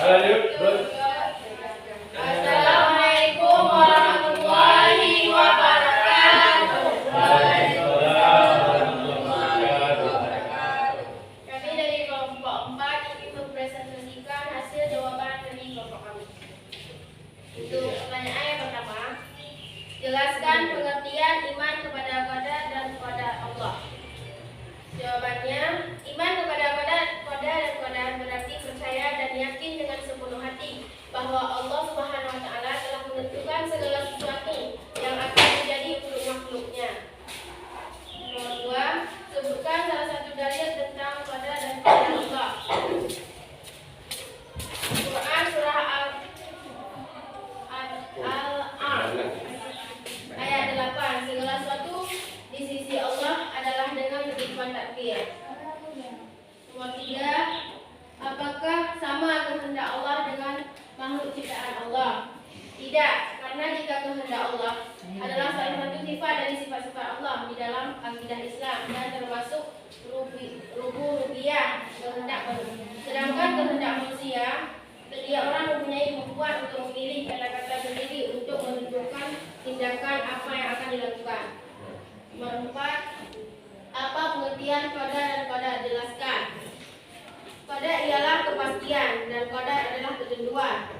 Lanjut, terus. Assalamualaikum warahmatullahi wabarakatuh. Kami dari kelompok 4 ingin mempresentasikan hasil jawaban dari kelompok kami. Untuk pertanyaan yang pertama, jelaskan pengertian iman kepada qada dan qada Allah. Jawabannya, iman kepada qada dan qadar berarti percaya dan yakin dengan sepenuh hati bahwa Allah Subhanahu wa taala telah menentukan segala sesuatu yang akan terjadi untuk makhluknya. Nomor 2, sebutkan salah satu dalil tentang qada dan qadar Allah. Quran surah Al-A'raf ayat 8, segala sesuatu di sisi Allah adalah dengan kehidupan takdir. Nomor 3, apakah sama kehendak Allah dengan makhluk ciptaan Allah? Tidak, karena jika kehendak Allah adalah salah satu sifat dari sifat-sifat Allah di dalam akidah Islam dan termasuk rububiyah kehendak. Sedangkan kehendak manusia, setiap orang mempunyai kemampuan untuk memilih kata-kata sendiri untuk menentukan tindakan apa yang akan dilakukan. Nomor 4, apa pengertian qada dan qadar? Jelaskan. Qada ialah kepastian dan qadar adalah ketentuan.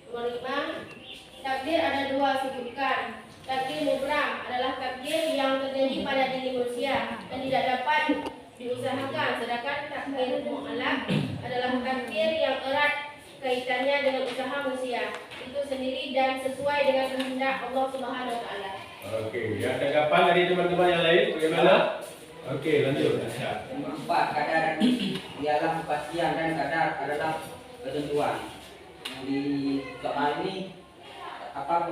Nomor 5, takdir ada 2, sebutkan. Takdir mubram adalah takdir yang terjadi pada diri manusia dan tidak dapat diusahakan, sedangkan takdir mu'alaq adalah takdir yang erat kaitannya dengan usaha manusia itu sendiri dan sesuai dengan kehendak Allah Subhanahu wa taala. Okey, ya tanggapan dari teman-teman yang lain bagaimana? Okey, lanjut. Nomor 4, kadar ialah kepastian dan kadar adalah ketentuan. Di soal ini apa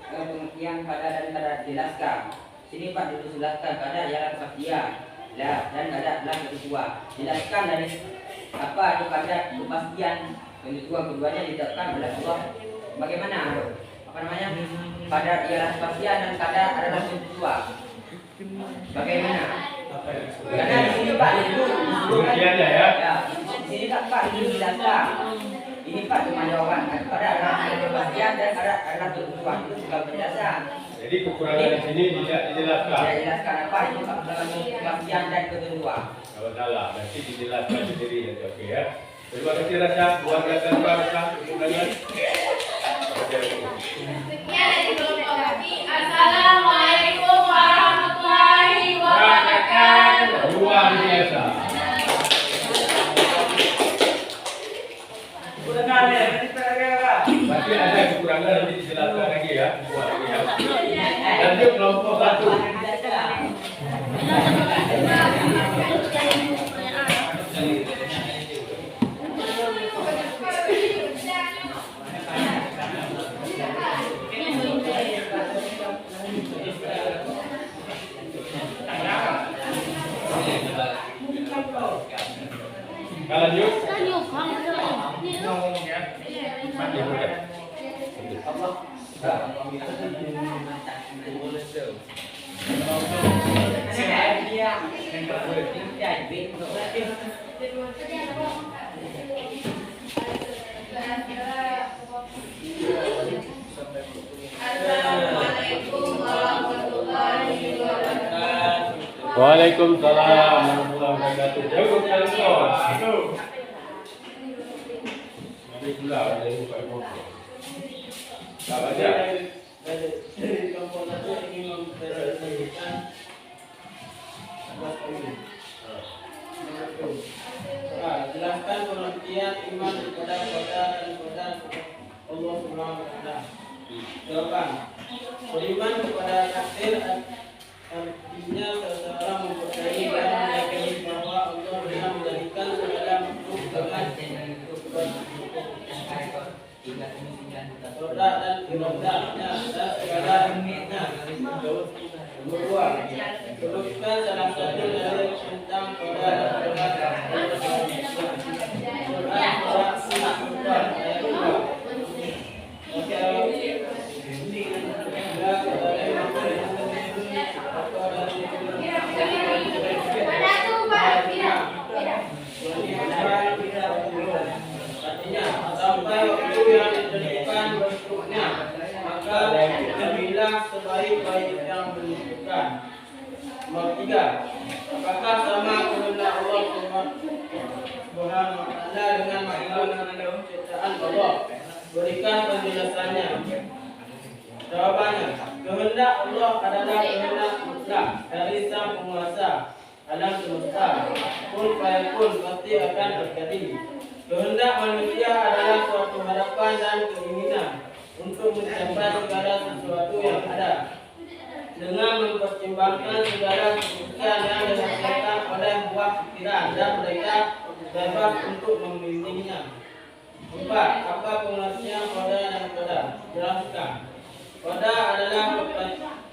pengertian kadar dan kadar jelaskan. Sini Pak dijelaskan kadar ialah kepastian dan kadar adalah ketentuan. Jelaskan dari apa itu kadar kepastian ketentuan keduanya ditetapkan oleh Allah. Bagaimana? Apa namanya? Kadar ialah kepastian dan kadar adalah ketentuan. Bagaimana? Karena di sini Pak Pengertiannya ya. di sini Pak dijelaskan. Ini Pak cuma jawaban. Kadar adalah kepastian dan kadar adalah ketentuan. Itu bukan penjelasan. Jadi kekurangan di sini tidak dijelaskan. Saya jelaskan apa itu kepastian dan ketentuan. Kalau salah, nanti dijelaskan sendiri nanti. Okey ya. Terima kasih Rasa. Keluarga tanpa Rasa. Kekurangan. Sekian dari kelompok kami. Assalamualaikum warahmatullahi wabarakatuh. Luar biasa. Berarti ada kekurangan nanti dijelaskan lagi ya. Buat lagi ya. Lanjut kelompok 1. Lanjut. Mati muda. Assalamualaikum warahmatullahi wabarakatuh. Waalaikumsalam warahmatullahi wabarakatuh. Jauh jalan keluar. Mari pula ada yang buka buku. Tak baca. Dari kelompok satu ingin mempresentasikan jelaskan pengertian iman kepada qadar dan qadar Allah Subhanahu wa taala. Jawaban. Beriman kepada takdir artinya seseorang mempercayai dan meyakini bahwa Allah telah menjadikan segala makhluk dengan qadar dan iradahnya dan segala niatnya. Nomor 2, sebutkan salah satu dari tentang qadar dan qadar. Quran surat 4 ayat 2. Artinya sampai waktu yang ditentukan bentuknya, maka jadilah sebaik-baik yang menentukan. Nomor 3, apakah sama kehendak Allah Subhanahu wa taala dengan makhluk ciptaan Allah? Berikan penjelasannya. Jawabannya, kehendak Allah adalah kehendak mutlak dari Sang Penguasa alam semesta. Kun fayakun pasti akan terjadi. Kehendak manusia adalah suatu harapan dan keinginan untuk mencapai segala sesuatu yang ada, dengan mempertimbangkan segala keputusan yang dihasilkan oleh buah pikiran dan mereka bebas untuk memilihnya. 4. Apa pengertian qada dan qadar? Jelaskan. Qada adalah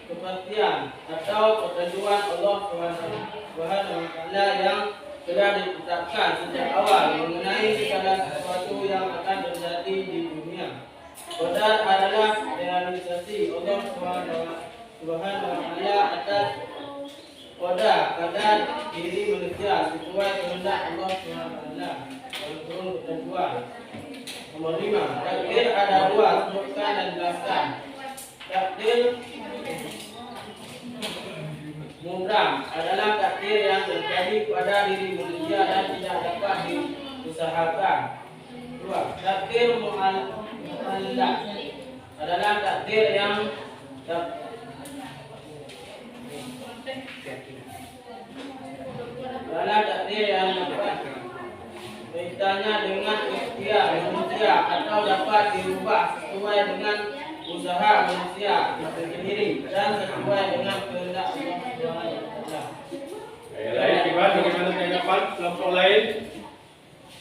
kepastian atau ketentuan Allah Subhanahu wa taala yang telah ditetapkan sejak awal mengenai segala sesuatu yang akan terjadi di dunia. Qadar adalah realisasi Allah Subhanahu wa taala atas kadar diri manusia sesuai kehendak Allah Subhanahu wa taala yang turun ketentuan. Nomor 5, takdir ada 2, sebutkan dan jelaskan. Takdir mubram adalah takdir yang terjadi pada diri manusia dan tidak dapat diusahakan. 2. Takdir mu'allaq adalah takdir yang karena takdir yang dapat kaitannya dengan ikhtiar manusia atau dapat dirubah sesuai dengan usaha manusia itu sendiri dan sesuai dengan kehendak Allah Subhanahu wa taala. Lain juga bagaimana tanggapan kelompok lain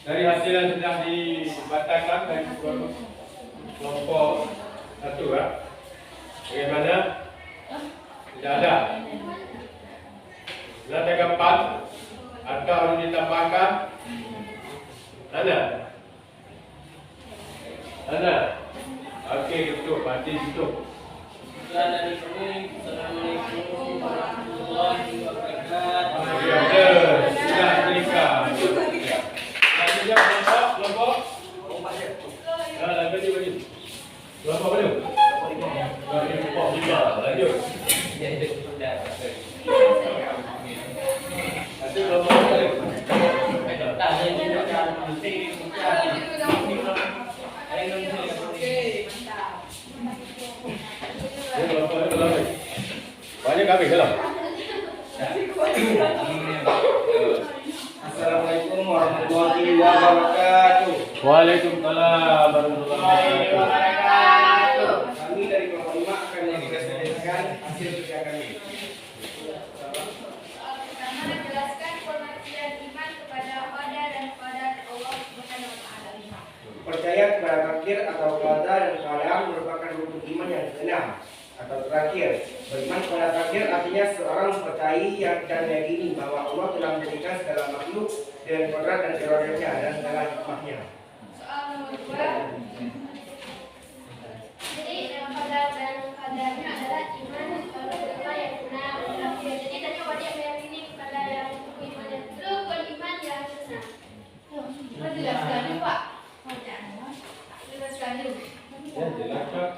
dari hasil yang sudah dibatalkan dari kelompok satu ya? Bagaimana? Tidak ada. Sudah tanggapan atau harus ditambahkan? Ada? Ada? Okey, tutup. Berarti tutup. Sekian dari kami. Assalamualaikum warahmatullahi wabarakatuh. Ya, sudah nikah. Lanjutnya kelompok. Lanjut bagi. Kelompok mana? Kelompok 5. Lanjut. Nanti kelompok mana? Banyak kami dalam. Assalamualaikum warahmatullahi wabarakatuh. Waalaikumsalam warahmatullahi wabarakatuh. Kami dari kelompok 5 akan mempresentasikan hasil kerja kami. Pertama, menjelaskan pengertian iman kepada qadar dan qadar Allah Subhanahu wa taala. Percaya kepada takdir atau qadar dan qadar merupakan rukun iman yang keenam atau terakhir. Beriman kepada takdir artinya seorang percaya dan meyakini bahwa Allah telah menjadikan segala makhluk dengan kodrat dan iradahnya dan segala hikmahnya. Soal nomor 2. Jadi qadar dan qadarnya adalah iman kepada yang benar dan terakhir. Jadi tadi wajib meyakini kepada yang iman yang rukun iman yang benar. Jelaskan dulu Pak. Jelaskan dulu. Ya, jelaskan.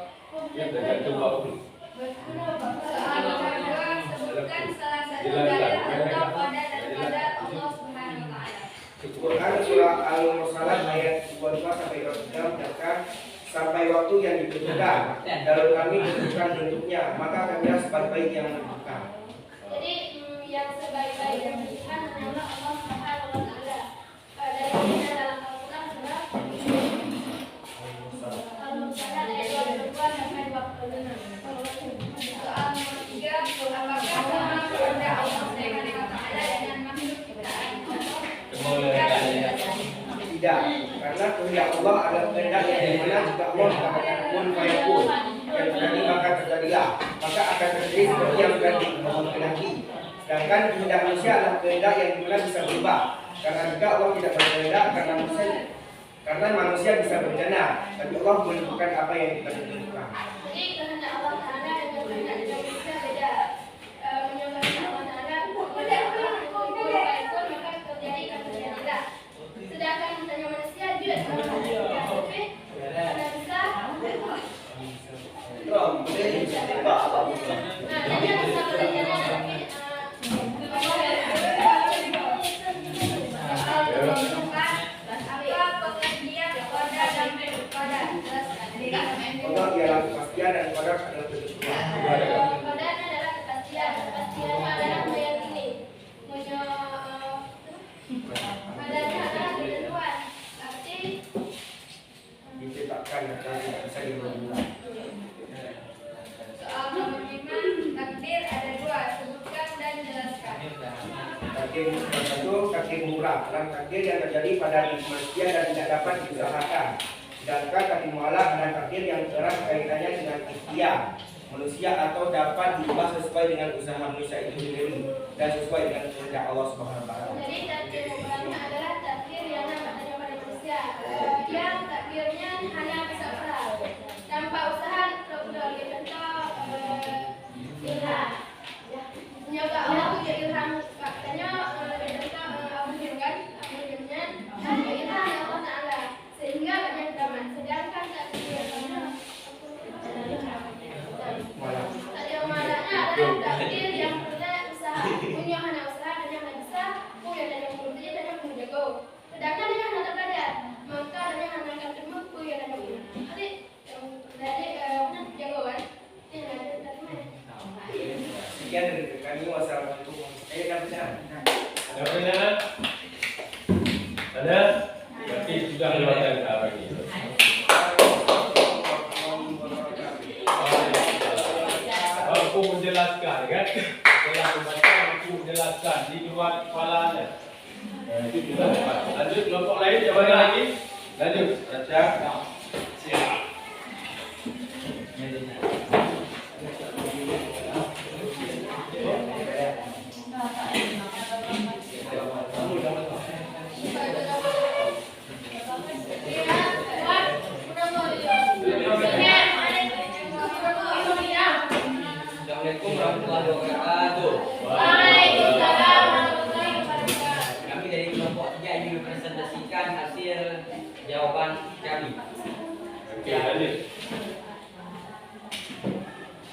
Ya, tergantung waktu. Soal nomor 2, sebutkan salah satu dalil atau qadar dan qadar Allah Subhanahu wa taala. Quran surah Al-Mursalat ayat 22 sampai 23 menjelaskan sampai waktu yang ditentukan lalu kami tentukan bentuknya maka kamilah sebaik-baik yang menentukan. Jadi yang sebaik-baik yang menentukan adalah Allah Subhanahu wa taala. Dari kita dalam Al-Qur'an surah Al-Mursalat ayat 22 sampai 26. Soal nomor 3, apakah sama kehendak Allah Subhanahu wa taala dengan makhluk ciptaan? Tidak, karena kehendak Allah adalah kehendak yang dimana jika Allah mengatakan kun fayakun yang terjadi maka terjadilah, maka akan terjadi seperti yang sudah dikehendaki. Sedangkan kehendak manusia adalah kehendak yang dimana bisa berubah. Karena jika Allah tidak berkehendak karena manusia bisa berencana, tapi Allah menentukan apa yang kita tentukan. Jadi kehendak Allah Taala dengan kehendak manusia beda. Menurut Allah Taala, maka terjadi akan terjadilah. Sedangkan misalnya manusia juga sama tapi karena bisa. Nah, jadi bisa berencana tapi Allah ialah kepastian dan qadar adalah ketentuan. Qadar adalah kepastian. Kepastian adalah meyakini. Qadarnya adalah ketentuan. Arti Ditetapkan dan tidak bisa dirubah. soal nomor 5, takdir ada 2, sebutkan dan jelaskan. Takdir satu, takdir mutlak. Dalam takdir yang terjadi pada diri manusia dan tidak dapat diusahakan. Sedangkan takdir mutlak adalah takdir yang erat kaitannya dengan ikhtiar manusia atau dapat diubah sesuai dengan usaha manusia itu sendiri dan sesuai dengan kehendak Allah Subhanahu wa taala. Jadi takdir mutlaknya adalah takdir yang namanya pada manusia. Yang takdirnya hanya bisa usaha. Tanpa usaha sebagai contoh ilham. Semoga Allah punya ilham katanya contoh Abu Hir kan, Abu Hirnya punya ilham ya Allah Taala sehingga banyak zaman. Sedangkan takdirnya takdir malaknya adalah takdir yang punya usaha, punya hanya usaha dan yang bisa punya dan yang Okey, sudah lewatan hari ini. Aku menjelaskan kan. Setelah membaca aku menjelaskan di luar kepala anda. Itu sudah. Lanjut kelompok lain yang mana lagi? Lanjut. Baca. Siap. Assalamualaikum warahmatullahi wabarakatuh. Waalaikumsalam warahmatullahi wabarakatuh. Kami dari kelompok 3 ingin mempresentasikan hasil jawaban kami. Okey, lanjut.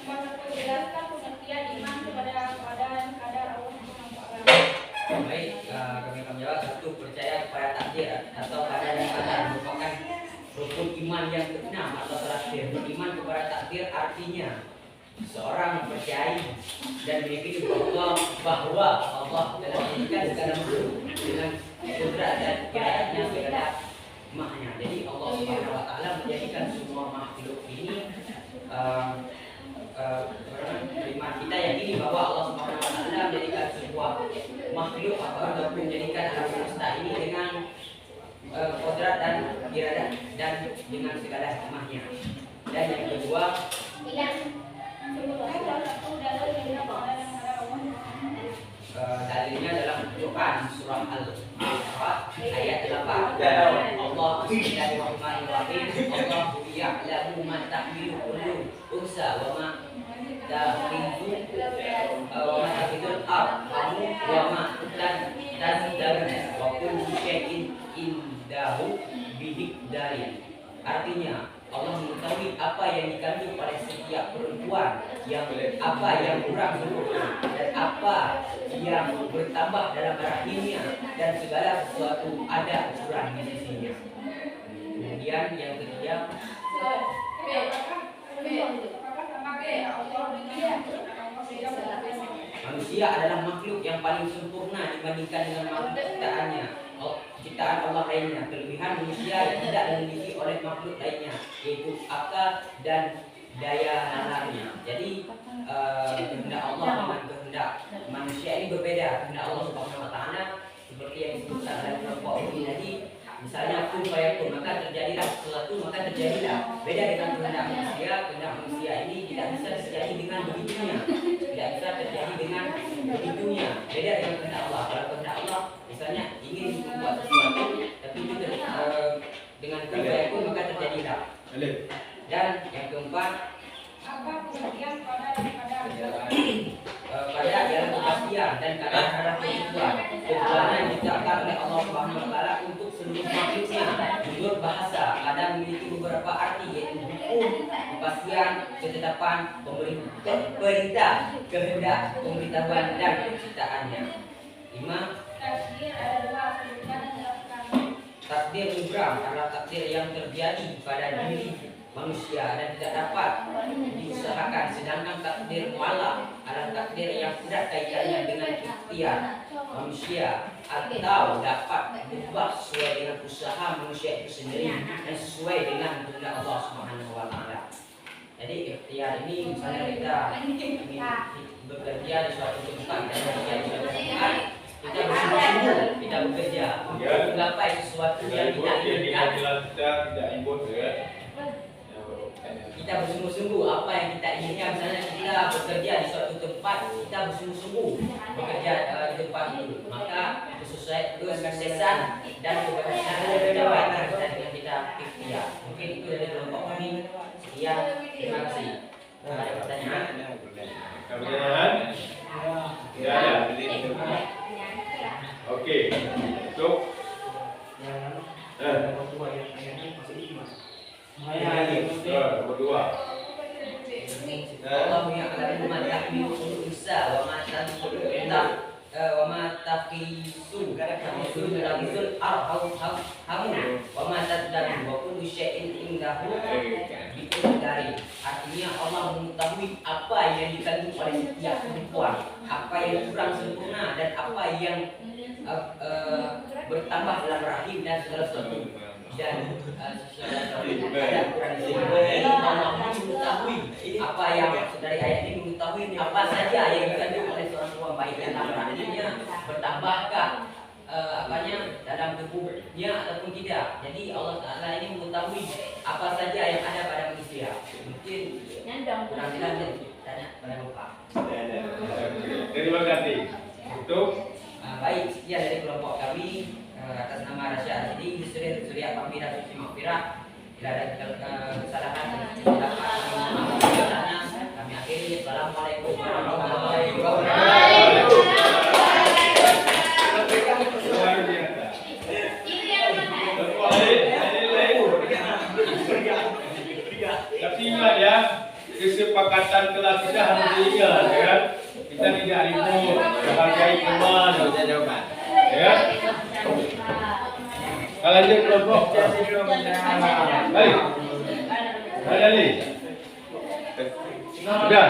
Menjelaskan pengertian iman kepada keadaan kadar Allah Subhanahu wa taala. Baik, kami akan menjawab. Satu, percaya kepada takdir atau kadar dan kadar merupakan rukun iman yang keenam atau terakhir. Beriman kepada takdir artinya seorang mempercayai dan meyakini bahwa Allah telah menjadikan segala makhluk dengan kudrat dan iradatnya segala maknya. Jadi Allah Subhanahu wa taala menjadikan semua makhluk ini beriman. Kita yakini bahwa Allah Subhanahu wa taala menjadikan sebuah makhluk atau menjadikan alam semesta ini dengan kudrat dan iradat dan dengan segala hikmahnya. Dan yang kedua, dalilnya dalam Quran surah Al-Baqarah ayat 8. Allah Bismillahirrahmanirrahim. Allahu ya'lamu ma tahmilu kullu unsa wa ma tahmilul arham wa ma tazdadu wa kullu syai'in indahu bihiqdarin. Artinya Allah mengetahui apa yang dikandung pada setiap perempuan, yang apa yang kurang sempurna dan apa yang bertambah dalam rahimnya, dan segala sesuatu ada ukuran di sisinya. Kemudian yang ketiga, manusia adalah makhluk yang paling sempurna dibandingkan dengan makhluk ciptaannya. Ciptaan Allah lainnya. Kelebihan manusia yang tidak dimiliki oleh makhluk lainnya, yaitu akal dan daya nalarnya. Jadi kehendak Allah dengan kehendak manusia ini berbeda. Kehendak Allah Subhanahu wa taala seperti yang disebutkan dalam kelompok ini tadi, misalnya kun fayakun, maka terjadilah sesuatu, maka terjadilah. Beda dengan kehendak manusia. Kehendak manusia ini tidak bisa terjadi dengan begitunya, tidak bisa terjadi dengan begitunya. Beda dengan kehendak Allah. Kalau kehendak Allah misalnya ingin membuat sesuatu, tapi itu dengan kun fayakun maka terjadilah. Dan yang keempat, pada dalam kepastian dan kadar kehidupan yang ditetapkan oleh Allah Subhanahu wa taala untuk seluruh makhluknya. Menurut bahasa, kadar memiliki beberapa arti, yaitu hukum, kepastian, ketetapan, perintah, kehendak, pemberitahuan dan penciptaannya. 5. Takdir mubrah adalah takdir yang terjadi pada diri manusia dan tidak dapat diusahakan, sedangkan takdir mu'allaq adalah takdir yang tidak kaitannya dengan ikhtiar manusia atau dapat berubah sesuai dengan usaha manusia itu sendiri dan sesuai dengan kehendak Allah Subhanahu wa taala. Jadi ikhtiar ini misalnya kita ingin bekerja di suatu tempat dan bekerja di suatu tempat, kita bersungguh-sungguh kita bekerja untuk menggapai sesuatu yang kita inginkan. Tidak ikut ya. Kita bersungguh-sungguh apa yang kita inginkan. Misalnya kita bekerja di suatu tempat, kita bersungguh-sungguh bekerja di tempat itu, maka kesuksesan dan keberhasilan tercapai dengan kita ikhtiar. Mungkin itu dari kelompok kami. Sekian, terima kasih. Ada pertanyaan? Pertanyaan? Tidak ada. Okey. So, nomor 2. Allah ya'lamu ma tahmilu kullu unsa wa ma tanqulu wa ma taqisu taqisul arham wa ma tazdadu wa kullu syai'in indahu biqadari. Artinya Allah mengetahui apa yang dikandung oleh setiap perempuan, apa yang kurang sempurna dan apa yang bertambah dalam rahim dan segala sesuatu dan Allah mengetahui apa yang dari ayat ini mengetahui apa saja yang dikandung oleh seorang perempuan baik dalam rahimnya bertambahkah dalam tubuhnya ataupun tidak. Jadi Allah Taala ini mengetahui apa saja yang ada pada manusia. Mungkin kurang-kurang tanya pada Bapak. Terima kasih untuk baik, sekian dari kelompok kami atas nama Rasya Asyidi Yusril Surya Pamira Suci Makfirah. Bila ada kesalahan kami akhiri. Assalamualaikum warahmatullahi wabarakatuh. Tapi ingat ya, kesepakatan kelas kita harus diingat ya. Kita tidak ribut, menghargai teman. Ya. Kalau lanjut kelompok. Baik. Ada ni. Sudah.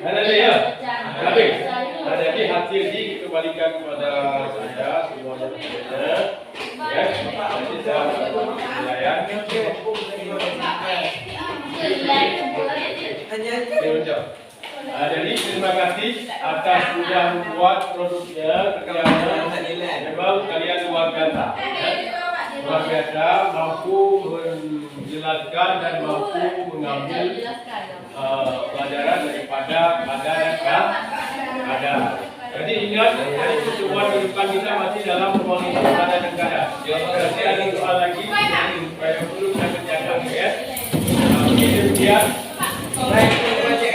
Ada ni ya. Habis. Jadi hasil ini dikembalikan kepada saya semuanya berbeza. Ya. Nanti saya jadi terima kasih atas sudah membuat produknya kerjanya. Memang kalian luar biasa. Luar biasa, mampu menjelaskan dan mampu mengambil pelajaran daripada ada dan ada. Jadi ingat, dari pertemuan ke depan kita masih dalam kualitas ada dan ada. Jadi ada soal lagi yang perlu kita kerjakan ya. Demikian. Baik, terima kasih.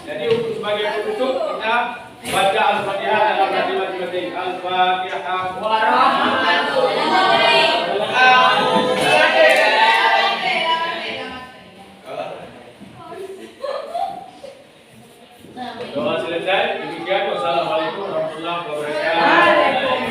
Jadi untuk sebagai penutup kita baca Al-Fatihah dalam hati masing-masing. Al-Fatihah warahmatullahi wabarakatuh. Doa selesai. Demikian. Wassalamualaikum warahmatullahi wabarakatuh.